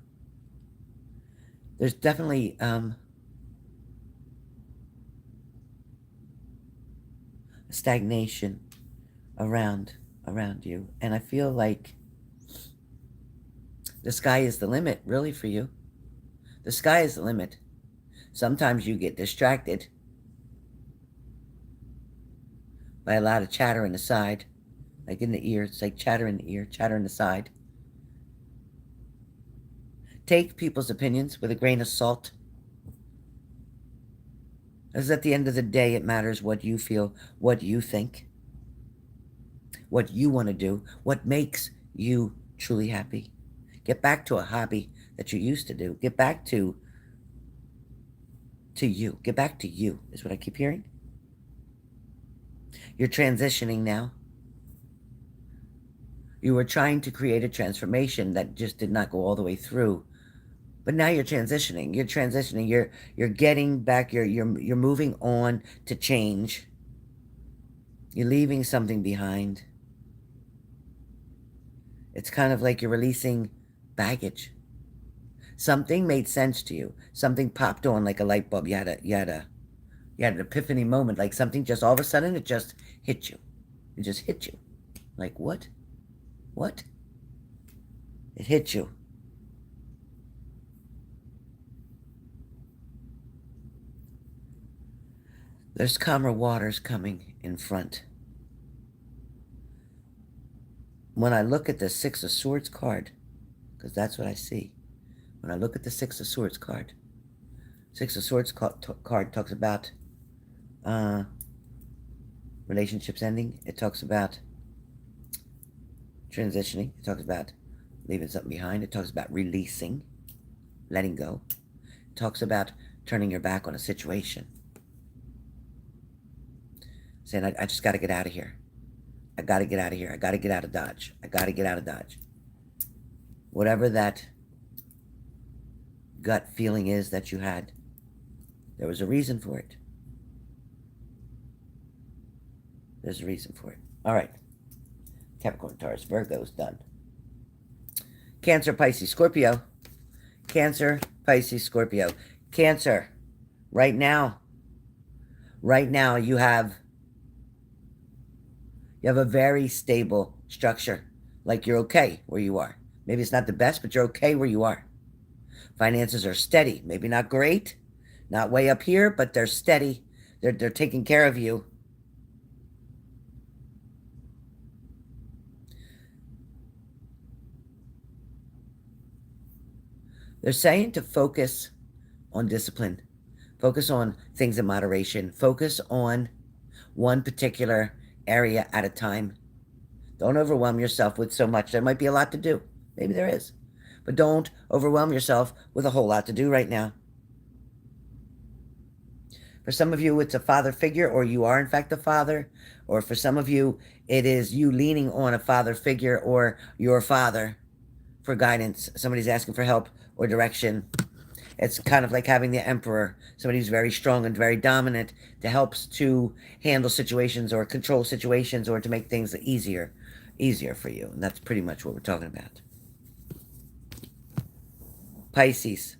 There's definitely a stagnation around you, and I feel like the sky is the limit, really, for you. The sky is the limit. Sometimes you get distracted by a lot of chatter in the side, like in the ear. It's like chatter in the ear, chatter in the side. Take people's opinions with a grain of salt. Because at the end of the day, it matters what you feel, what you think, what you want to do, what makes you truly happy. Get back to a hobby that you used to do. Get back to you. Get back to you, is what I keep hearing. You're transitioning now. You were trying to create a transformation that just did not go all the way through. But now you're transitioning. You're transitioning. You're getting back. You're moving on to change. You're leaving something behind. It's kind of like you're releasing baggage. Something made sense to you. Something popped on like a light bulb. You had an epiphany moment. Like something just all of a sudden it just hit you. It just hit you. Like what? What? It hit you. There's calmer waters coming in front. When I look at the 6 of Swords card, because that's what I see. When I look at the 6 of Swords card, 6 of Swords card talks about relationships ending. It talks about transitioning. It talks about leaving something behind. It talks about releasing, letting go. It talks about turning your back on a situation. Saying, I just got to get out of here. I got to get out of here. I got to get out of Dodge. I got to get out of Dodge. Whatever that gut feeling is that you had, there was a reason for it. There's a reason for it. All right. Capricorn, Taurus, Virgo's done. Cancer, Pisces, Scorpio. Cancer, Pisces, Scorpio. Cancer, right now you have a very stable structure. Like you're okay where you are. Maybe it's not the best, but you're okay where you are. Finances are steady. Maybe not great, not way up here, but they're steady. They're taking care of you. They're saying to focus on discipline. Focus on things in moderation. Focus on one particular area at a time. Don't overwhelm yourself with so much. There might be a lot to do. Maybe there is. But don't overwhelm yourself with a whole lot to do right now. For some of you, it's a father figure, or you are in fact a father. Or for some of you, it is you leaning on a father figure or your father for guidance. Somebody's asking for help or direction. It's kind of like having the emperor, somebody who's very strong and very dominant, that helps to handle situations or control situations or to make things easier for you. And that's pretty much what we're talking about. Pisces.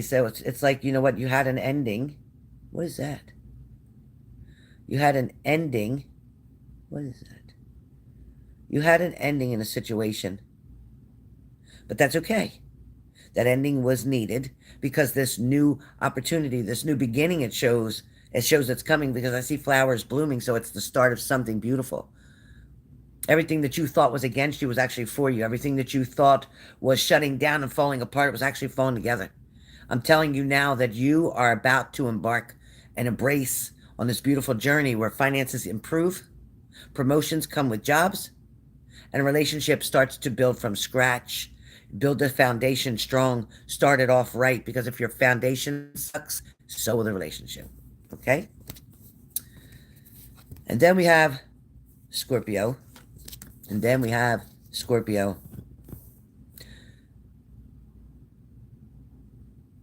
So it's like, you know what, you had an ending What is that? You had an ending. What is that? You had an ending in a situation. But that's okay. That ending was needed because this new opportunity, this new beginning, it shows it's coming, because I see flowers blooming, so it's the start of something beautiful. Everything that you thought was against you was actually for you. Everything that you thought was shutting down and falling apart was actually falling together. I'm telling you now that you are about to embark and embrace on this beautiful journey where finances improve, promotions come with jobs, and a relationship starts to build from scratch. Build the foundation strong, start it off right, because if your foundation sucks, so will the relationship. Okay? And then we have Scorpio. And then we have Scorpio.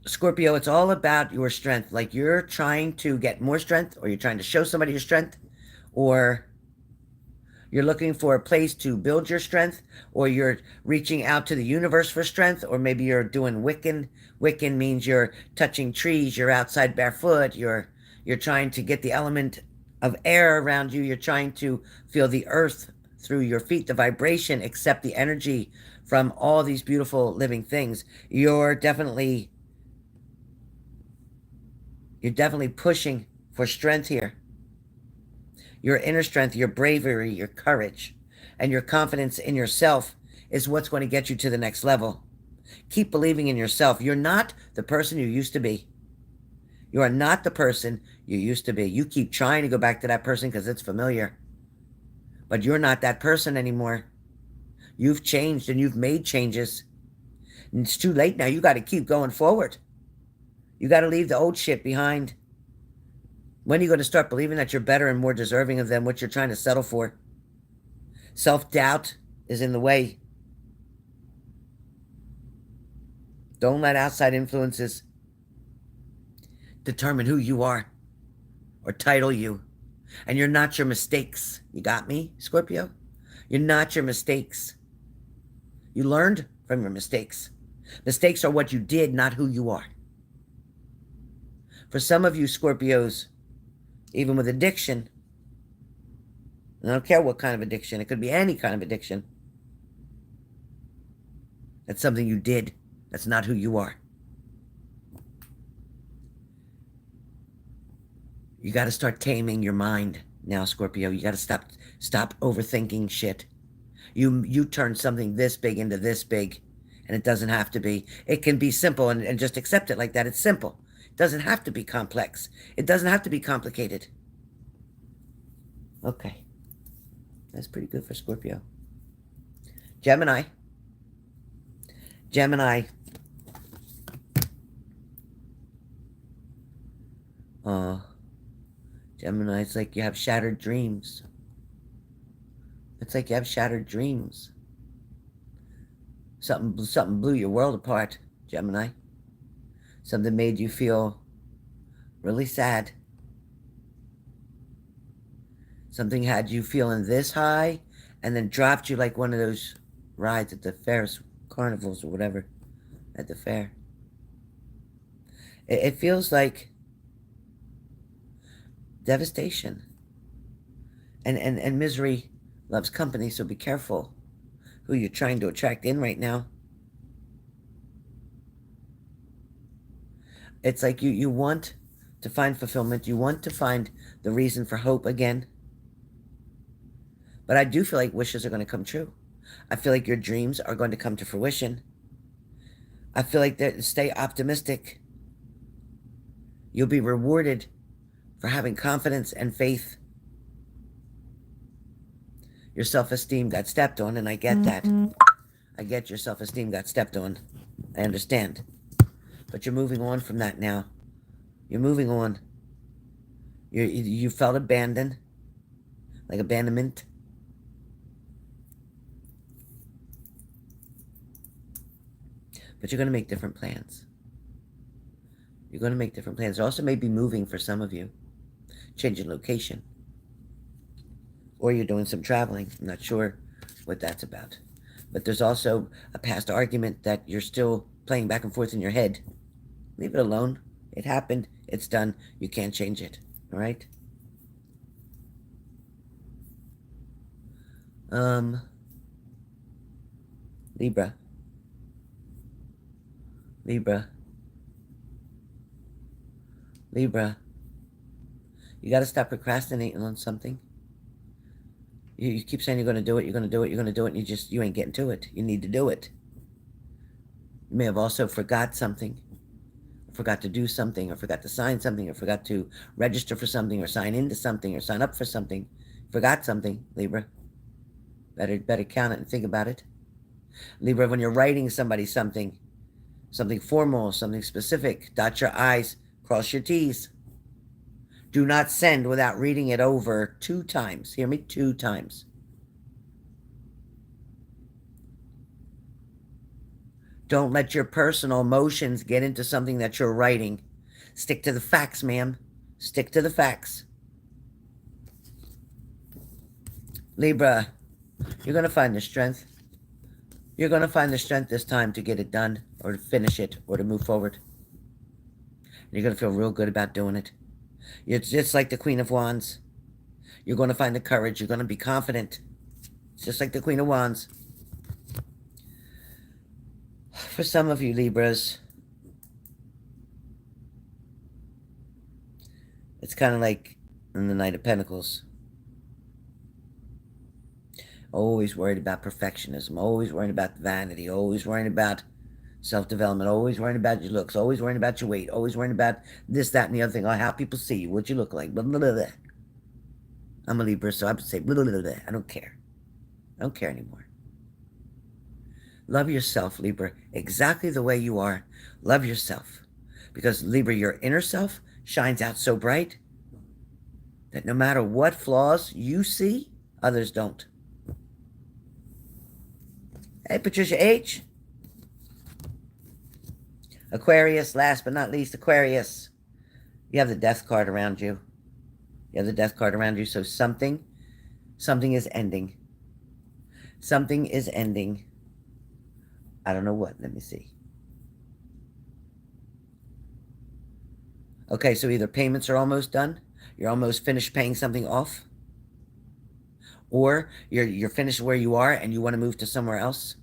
Scorpio, it's all about your strength. Like you're trying to get more strength, or you're trying to show somebody your strength, or you're looking for a place to build your strength, or you're reaching out to the universe for strength, or maybe you're doing Wiccan. Wiccan means you're touching trees, you're outside barefoot, you're trying to get the element of air around you, you're trying to feel the earth through your feet, the vibration, accept the energy from all these beautiful living things. You're definitely pushing for strength here. Your inner strength, your bravery, your courage, and your confidence in yourself is what's going to get you to the next level. Keep believing in yourself. You're not the person you used to be. You are not the person you used to be. You keep trying to go back to that person because it's familiar. But you're not that person anymore. You've changed and you've made changes. And it's too late now. You got to keep going forward. You got to leave the old shit behind. When are you going to start believing that you're better and more deserving of than what you're trying to settle for? Self-doubt is in the way. Don't let outside influences determine who you are or title you. And you're not your mistakes. You got me, Scorpio? You're not your mistakes. You learned from your mistakes. Mistakes are what you did, not who you are. For some of you Scorpios, even with addiction, and I don't care what kind of addiction, it could be any kind of addiction, that's something you did. That's not who you are. You got to start taming your mind now, Scorpio. You got to stop overthinking shit. You turn something this big into this big, and it doesn't have to be. It can be simple, and just accept it like that. It's simple. It doesn't have to be complex. It doesn't have to be complicated. Okay. That's pretty good for Scorpio. Gemini. Gemini. Gemini, it's like you have shattered dreams. It's like you have shattered dreams. Something blew your world apart, Gemini. Something made you feel really sad. Something had you feeling this high and then dropped you like one of those rides at the Ferris carnivals or whatever at the fair. It feels like devastation. And misery loves company, so be careful who you're trying to attract in right now. It's like you want to find fulfillment. You want to find the reason for hope again. But I do feel like wishes are going to come true. I feel like your dreams are going to come to fruition. I feel like stay optimistic. You'll be rewarded for having confidence and faith. Your self-esteem got stepped on, and I get that. I get your self-esteem got stepped on. I understand. But you're moving on from that now. You're moving on. You felt abandoned, like abandonment. But you're going to make different plans. You're going to make different plans. There also may be moving for some of you. Changing location. Or you're doing some traveling. I'm not sure what that's about. But there's also a past argument that you're still playing back and forth in your head. Leave it alone. It happened. It's done. You can't change it. All right? Libra. Libra. Libra. You got to stop procrastinating on something. You keep saying you're going to do it, you're going to do it, you're going to do it, and you ain't getting to it. You need to do it. You may have also forgot something, forgot to do something, or forgot to sign something, or forgot to register for something, or sign into something, or sign up for something. Forgot something, Libra. Better count it and think about it. Libra, when you're writing somebody something formal, something specific, dot your I's, cross your T's. Do not send without reading it over 2 times. Hear me? 2 times. Don't let your personal emotions get into something that you're writing. Stick to the facts, ma'am. Stick to the facts. Libra, you're going to find the strength. You're going to find the strength this time to get it done, or to finish it, or to move forward. You're going to feel real good about doing it. It's just like the Queen of Wands. You're going to find the courage. You're going to be confident. It's just like the Queen of Wands. For some of you Libras, it's kind of like in the Knight of Pentacles. Always worried about perfectionism. Always worried about vanity. Always worrying about self-development. Always worrying about your looks. Always worrying about your weight. Always worrying about this, that, and the other thing. Oh, how people see you. What you look like. Blah, blah, blah, blah. I'm a Libra, so I would say blah, blah, blah, blah. I don't care. I don't care anymore. Love yourself, Libra, exactly the way you are. Love yourself. Because, Libra, your inner self shines out so bright that no matter what flaws you see, others don't. Hey, Patricia H. Aquarius, last but not least, Aquarius. You have the Death card around you. You have the Death card around you, so something is ending. Something is ending. I don't know what. Let me see. Okay, so either payments are almost done, you're almost finished paying something off, or you're finished where you are and you want to move to somewhere else,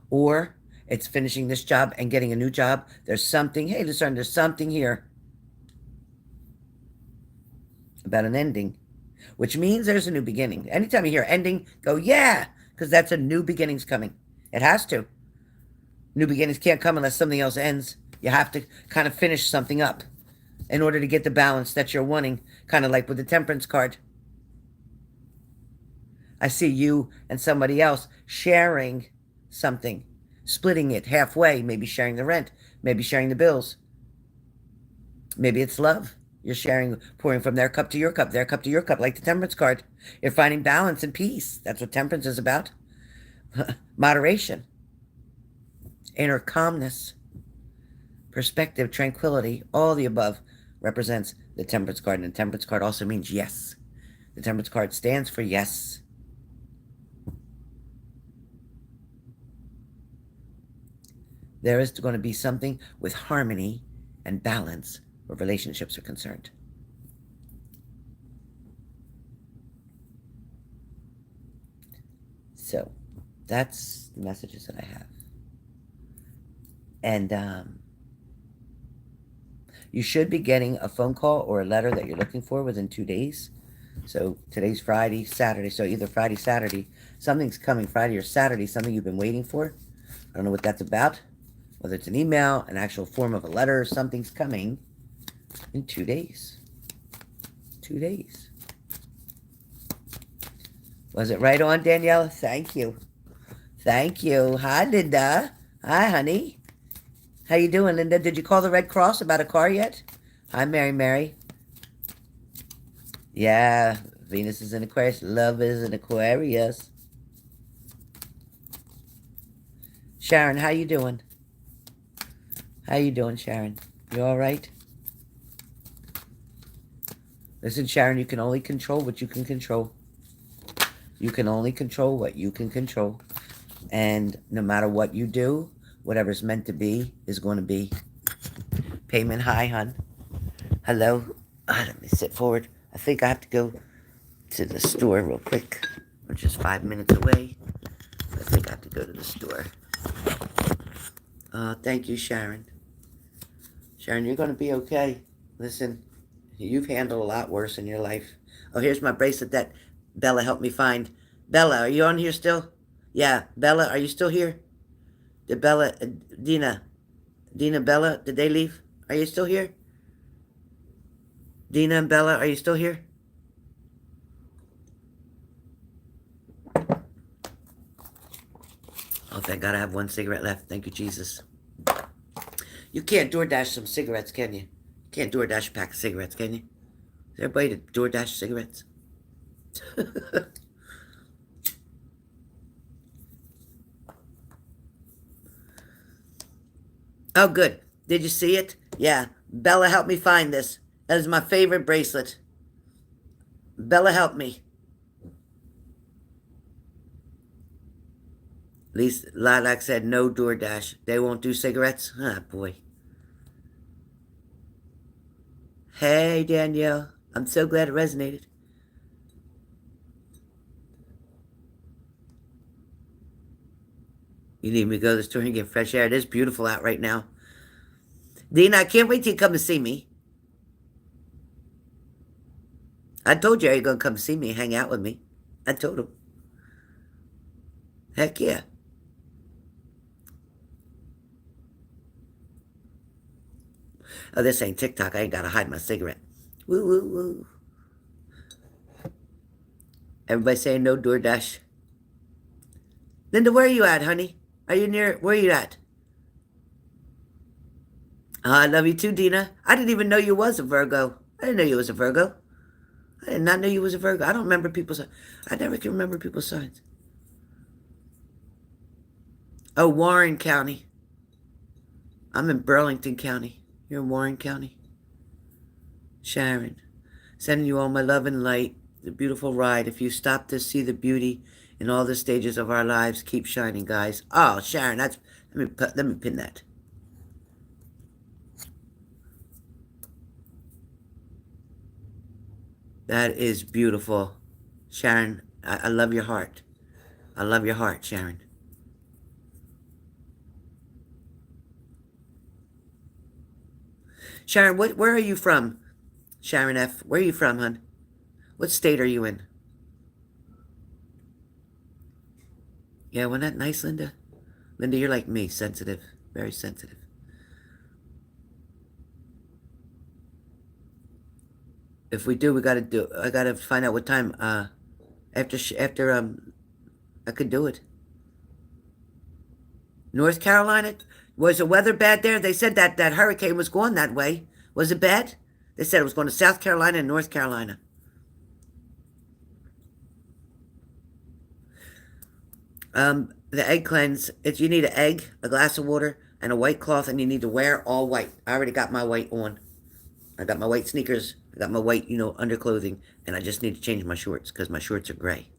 or it's finishing this job and getting a new job. There's something, hey, listen, there's something here about an ending, which means there's a new beginning. Anytime you hear ending, go, yeah, because that's a new beginning's coming. It has to. New beginnings can't come unless something else ends. You have to kind of finish something up in order to get the balance that you're wanting, kind of like with the Temperance card. I see you and somebody else sharing something, splitting it halfway, maybe sharing the rent, maybe sharing the bills. Maybe it's love. You're sharing, pouring from their cup to your cup, their cup to your cup, like the Temperance card. You're finding balance and peace. That's what Temperance is about. Moderation. Inner calmness. Perspective, tranquility, all the above represents the Temperance card. And the Temperance card also means yes. The Temperance card stands for yes. There is going to be something with harmony and balance where relationships are concerned. So that's the messages that I have. And you should be getting a phone call or a letter that you're looking for within 2 days. So today's Friday, Saturday. So either Friday, Saturday, something's coming Friday or Saturday, something you've been waiting for. I don't know what that's about. Whether it's an email, an actual form of a letter, something's coming in 2 days. 2 days. Was it right on, Danielle? Thank you. Thank you. Hi, Linda. Hi, honey. How you doing, Linda? Did you call the Red Cross about a car yet? Hi, Mary. Yeah, Venus is in Aquarius. Love is in Aquarius. Sharon, how you doing? How you doing, Sharon? You all right? Listen, Sharon, you can only control what you can control. You can only control what you can control. And no matter what you do, whatever's meant to be is going to be. Payment high, hon. Hello? Let me sit forward. I think I have to go to the store real quick. We're just 5 minutes away. I think I have to go to the store. Thank you, Sharon. Sharon, you're going to be okay. Listen, you've handled a lot worse in your life. Oh, here's my bracelet that Bella helped me find. Bella, are you on here still? Yeah, Bella, are you still here? Did Bella, Dina, Bella, did they leave? Are you still here? Dina and Bella, are you still here? Oh, thank God I have one cigarette left. Thank you, Jesus. You can't DoorDash some cigarettes, can you? You can't DoorDash a pack of cigarettes, can you? Is everybody to DoorDash cigarettes? Oh, good. Did you see it? Yeah. Bella helped me find this. That is my favorite bracelet. Bella helped me. At least Lilac said no DoorDash. They won't do cigarettes? Ah, boy. Hey, Danielle. I'm so glad it resonated. You need me to go to the store and get fresh air. It is beautiful out right now. Dina, I can't wait till you come to see me. I told you you're going to come see me, hang out with me. I told him. Heck yeah. Oh, this ain't TikTok. I ain't got to hide my cigarette. Woo, woo, woo. Everybody saying no DoorDash. Linda, where are you at, honey? Are you near? Where are you at? I love you too, Dina. I didn't even know you was a Virgo. I didn't know you was a Virgo. I did not know you was a Virgo. I don't remember people's. I never can remember people's signs. Oh, Warren County. I'm in Burlington County. You're in Warren County. Sharon, sending you all my love and light. The beautiful ride. If you stop to see the beauty in all the stages of our lives, keep shining, guys. Oh, Sharon, that's let me pin that. That is beautiful. Sharon, I love your heart. I love your heart, Sharon. Sharon, where are you from? Sharon F., where are you from, hon? What state are you in? Yeah, wasn't that nice, Linda? Linda, you're like me, sensitive. Very sensitive. If we do, I gotta find out what time, after, I could do it. North Carolina? Was the weather bad there? They said that hurricane was going that way. Was it bad? They said it was going to South Carolina and North Carolina. The egg cleanse, you need an egg, a glass of water, and a white cloth, and you need to wear all white. I already got my white on. I got my white sneakers. I got my white, underclothing, and I just need to change my shorts because my shorts are gray.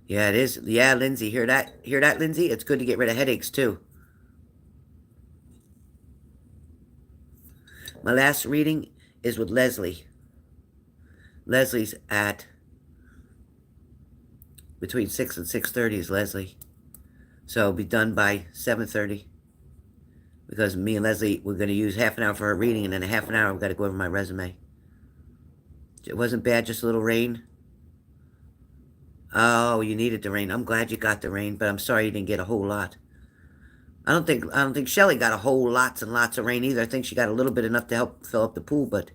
Yeah, it is. Yeah, Lindsay, hear that? Hear that, Lindsay? It's good to get rid of headaches, too. My last reading is with Leslie. Leslie's at between 6 and 6:30 is Leslie. So it'll be done by 7:30. Because me and Leslie, we're going to use half an hour for her reading, and then a half an hour we've got to go over my resume. It wasn't bad, just a little rain. Oh, you needed the rain. I'm glad you got the rain, but I'm sorry you didn't get a whole lot. I don't think Shelly got a whole lots and lots of rain either. I think she got a little bit enough to help fill up the pool, but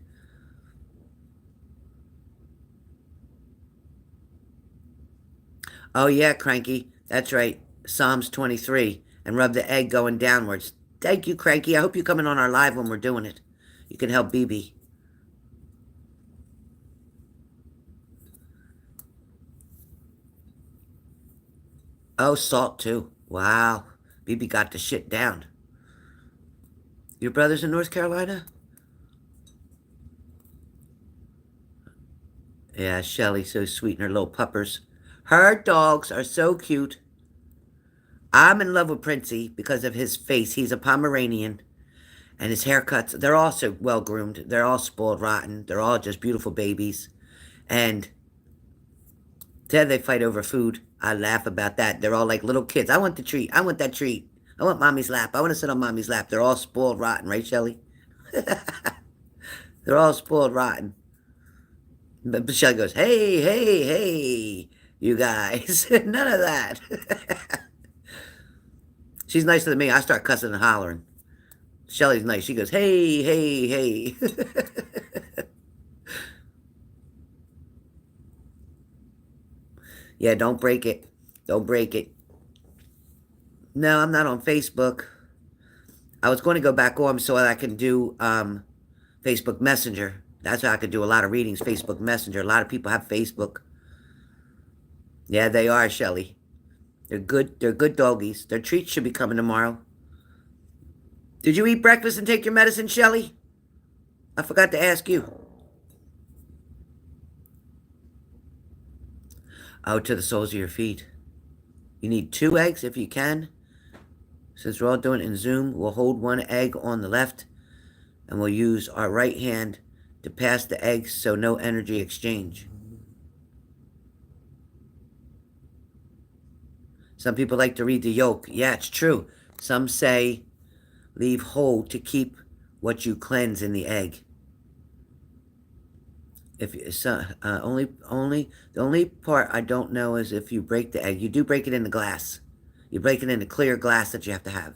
oh yeah, Cranky. That's right. Psalms 23. And rub the egg going downwards. Thank you, Cranky. I hope you're coming on our live when we're doing it. You can help BB. Oh, salt too. Wow. BB got the shit down. Your brother's in North Carolina? Yeah, Shelly's so sweet and her little puppers. Her dogs are so cute. I'm in love with Princey because of his face. He's a Pomeranian, and his haircuts, they're all so well groomed. They're all spoiled rotten. They're all just beautiful babies. And then they fight over food. I laugh about that. They're all like little kids. I want the treat. I want that treat. I want mommy's lap. I want to sit on mommy's lap. They're all spoiled rotten, right, Shelly? They're all spoiled rotten. But Shelly goes, hey, hey, hey, you guys. None of that. She's nicer than me. I start cussing and hollering. Shelly's nice. She goes, hey, hey, hey. Yeah, don't break it. Don't break it. No, I'm not on Facebook. I was going to go back on so that I can do Facebook Messenger. That's how I could do a lot of readings, Facebook Messenger. A lot of people have Facebook. Yeah, they are, Shelly. They're good doggies. Their treats should be coming tomorrow. Did you eat breakfast and take your medicine, Shelly? I forgot to ask you. Oh, to the soles of your feet. You need 2 eggs if you can. Since we're all doing it in Zoom, we'll hold 1 egg on the left, and we'll use our right hand to pass the eggs so no energy exchange. Some people like to read the yolk. Yeah, it's true. Some say leave whole to keep what you cleanse in the egg. If the only part I don't know is if you break the egg. You do break it in the glass. You break it in the clear glass that you have to have.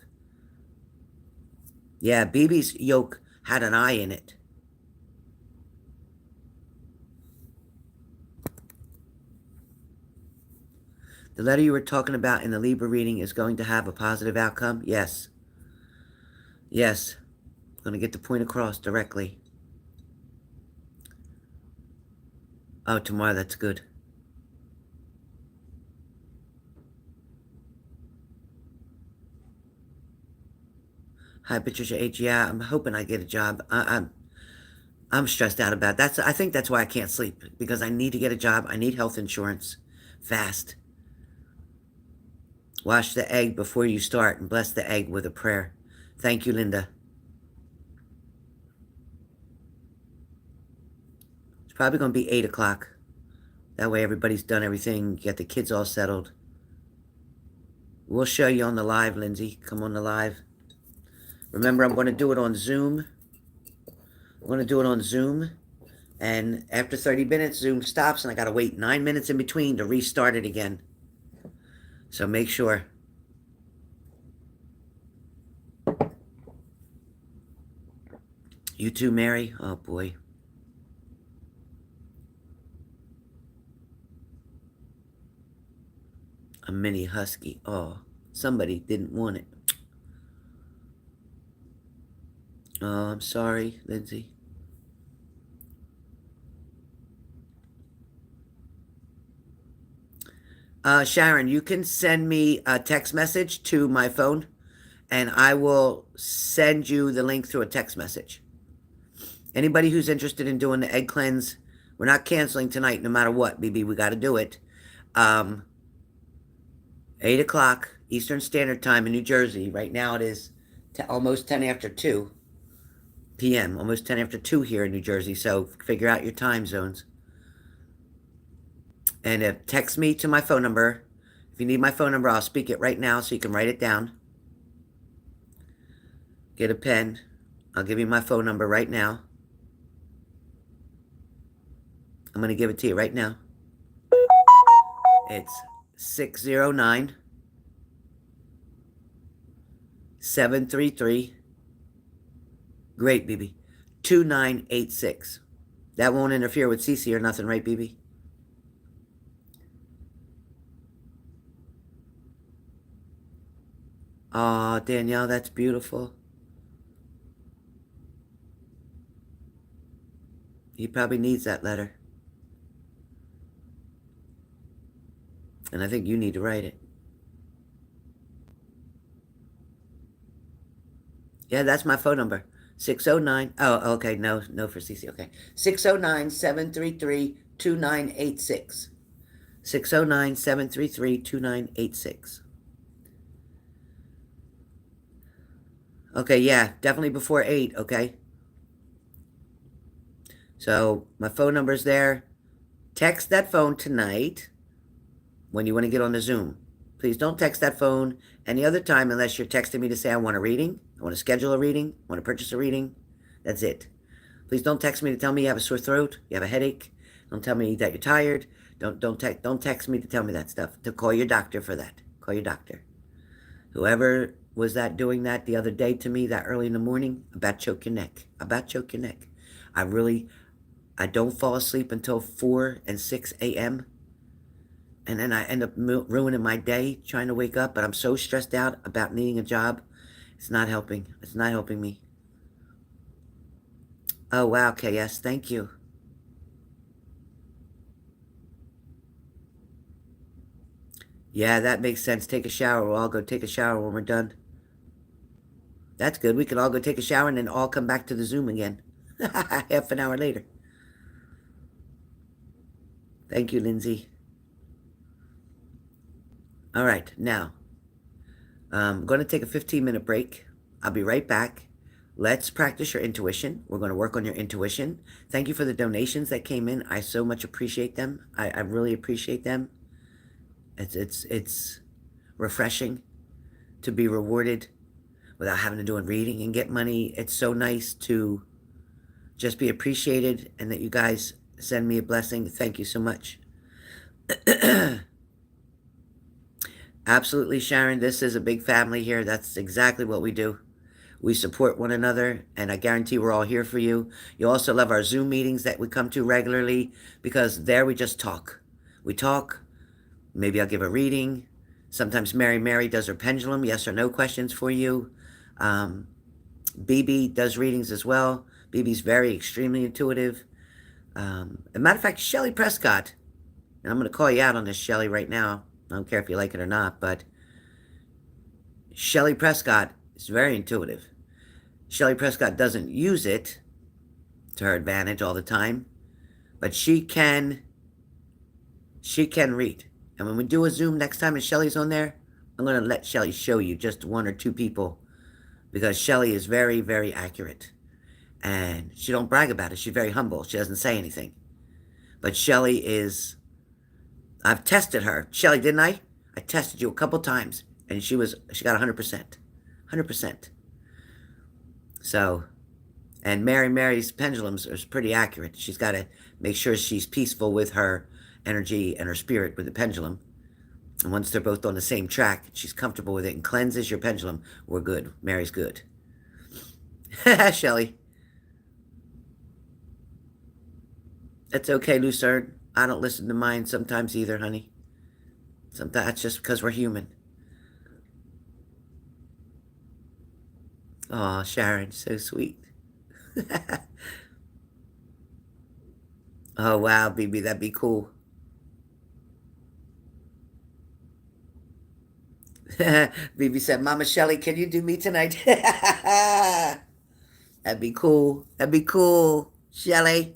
Yeah, BB's yolk had an eye in it. The letter you were talking about in the Libra reading is going to have a positive outcome? Yes. Yes. I'm going to get the point across directly. Oh, tomorrow, that's good. Hi, Patricia H. Yeah, I'm hoping I get a job. I'm stressed out about that. I think that's why I can't sleep, because I need to get a job. I need health insurance fast. Wash the egg before you start and bless the egg with a prayer. Thank you, Linda. It's probably going to be 8 o'clock. That way everybody's done everything. Get the kids all settled. We'll show you on the live, Lindsay. Come on the live. Remember, I'm going to do it on Zoom. I'm going to do it on Zoom. And after 30 minutes, Zoom stops, and I got to wait 9 minutes in between to restart it again. So make sure. You too, Mary? Oh, boy. A mini husky. Oh, somebody didn't want it. Oh, I'm sorry, Lindsay. Sharon, you can send me a text message to my phone, and I will send you the link through a text message. Anybody who's interested in doing the egg cleanse, we're not canceling tonight no matter what, BB. We got to do it. 8 o'clock Eastern Standard Time in New Jersey. Right now it is almost 10 after 2 p.m. Almost 10 after 2 here in New Jersey. So figure out your time zones. And text me to my phone number. If you need my phone number, I'll speak it right now so you can write it down. Get a pen. I'll give you my phone number right now. I'm going to give it to you right now. It's 609 733. Great, BB. 2986. That won't interfere with Cece or nothing, right, BB? Aw, Danielle, that's beautiful. He probably needs that letter. And I think you need to write it. Yeah, that's my phone number. 609. Oh, okay. No for Cece. Okay. 609 733 2986. 609 733 2986. Okay, yeah, definitely before 8, okay? So my phone number's there. Text that phone tonight when you want to get on the Zoom. Please don't text that phone any other time unless you're texting me to say I want a reading, I want to schedule a reading, I want to purchase a reading. That's it. Please don't text me to tell me you have a sore throat, you have a headache. Don't tell me that you're tired. Don't text me to tell me that stuff. To call your doctor for that. Call your doctor. Whoever was that doing that the other day to me that early in the morning, about choke your neck. About choke your neck. I don't fall asleep until 4 and 6 a.m. And then I end up ruining my day trying to wake up, but I'm so stressed out about needing a job. It's not helping. It's not helping me. Oh, wow, KS. Thank you. Yeah, that makes sense. Take a shower. We'll all go take a shower when we're done. That's good. We can all go take a shower and then all come back to the Zoom again. Half an hour later. Thank you, Lindsay. All right, now, I'm going to take a 15-minute break. I'll be right back. Let's practice your intuition. We're going to work on your intuition. Thank you for the donations that came in. I so much appreciate them. I really appreciate them. It's refreshing to be rewarded without having to do a reading and get money. It's so nice to just be appreciated and that you guys send me a blessing. Thank you so much. Absolutely, Sharon. This is a big family here. That's exactly what we do. We support one another, and I guarantee we're all here for you. You also love our Zoom meetings that we come to regularly because there we just talk. We talk. Maybe I'll give a reading. Sometimes Mary does her pendulum, yes or no questions for you. BB does readings as well. BB's very extremely intuitive. As a matter of fact, Shelly Prescott, and I'm going to call you out on this, Shelly, right now. I don't care if you like it or not, but Shelly Prescott is very intuitive. Shelly Prescott doesn't use it to her advantage all the time, but she can read. And when we do a Zoom next time and Shelly's on there, I'm going to let Shelly show you just 1 or 2 people because Shelly is very, very accurate. And she don't brag about it. She's very humble. She doesn't say anything. But Shelly is... I've tested her. Shelly, didn't I? I tested you a couple times, and she got 100%. 100%. So, and Mary's pendulums are pretty accurate. She's got to make sure she's peaceful with her energy and her spirit with the pendulum. And once they're both on the same track, she's comfortable with it and cleanses your pendulum, we're good. Mary's good. Shelly. It's okay, Lucerne. I don't listen to mine sometimes either, honey. Sometimes that's just because we're human. Aw, Sharon, so sweet. Oh, wow, BB, that'd be cool. BB said, Mama Shelly, can you do me tonight? That'd be cool. That'd be cool, Shelly.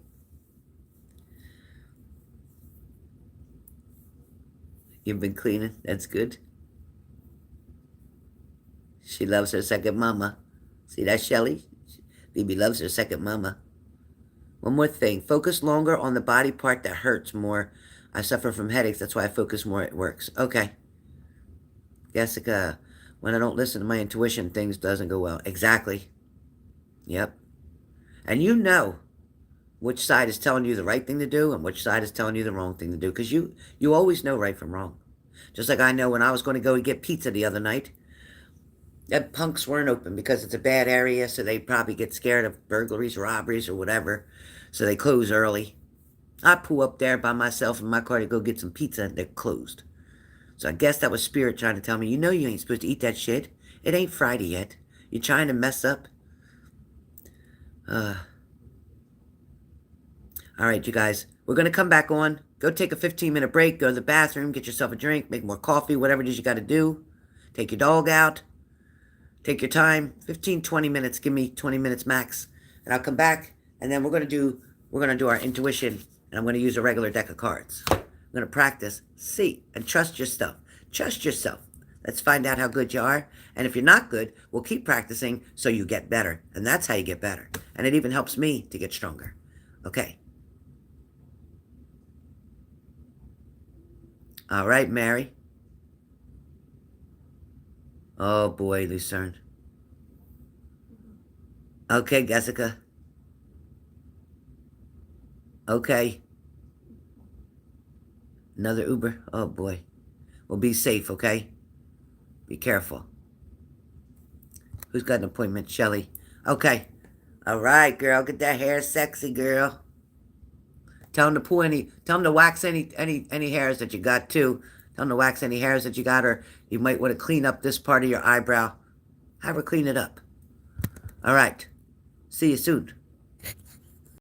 You've been cleaning. That's good. She loves her second mama. See that, Shelly? BB loves her second mama. One more thing. Focus longer on the body part that hurts more. I suffer from headaches. That's why I focus more. It works. Okay. Jessica, when I don't listen to my intuition, things doesn't go well. Exactly. Yep. And you know which side is telling you the right thing to do and which side is telling you the wrong thing to do. Because you always know right from wrong. Just like I know when I was going to go and get pizza the other night, that punks weren't open because it's a bad area, so they probably get scared of burglaries, robberies, or whatever. So they close early. I pull up there by myself in my car to go get some pizza, and they're closed. So I guess that was Spirit trying to tell me, you know you ain't supposed to eat that shit. It ain't Friday yet. You're trying to mess up. All right, you guys. We're going to come back on. Go take a 15-minute break. Go to the bathroom. Get yourself a drink. Make more coffee. Whatever it is you got to do. Take your dog out. Take your time. 15, 20 minutes. Give me 20 minutes max. And I'll come back. And then we're going to do our intuition. And I'm going to use a regular deck of cards. I'm going to practice. See. And trust yourself. Trust yourself. Let's find out how good you are. And if you're not good, we'll keep practicing so you get better. And that's how you get better. And it even helps me to get stronger. Okay. All right, Mary. Oh, boy, Lucerne. Okay, Jessica. Okay. Another Uber. Oh, boy. Well, be safe, okay? Be careful. Who's got an appointment? Shelly. Okay. All right, girl. Get that hair sexy, girl. Tell them to tell them to wax any hairs that you got too. Tell them to wax any hairs that you got, or you might want to clean up this part of your eyebrow. Have her clean it up. All right. See you soon.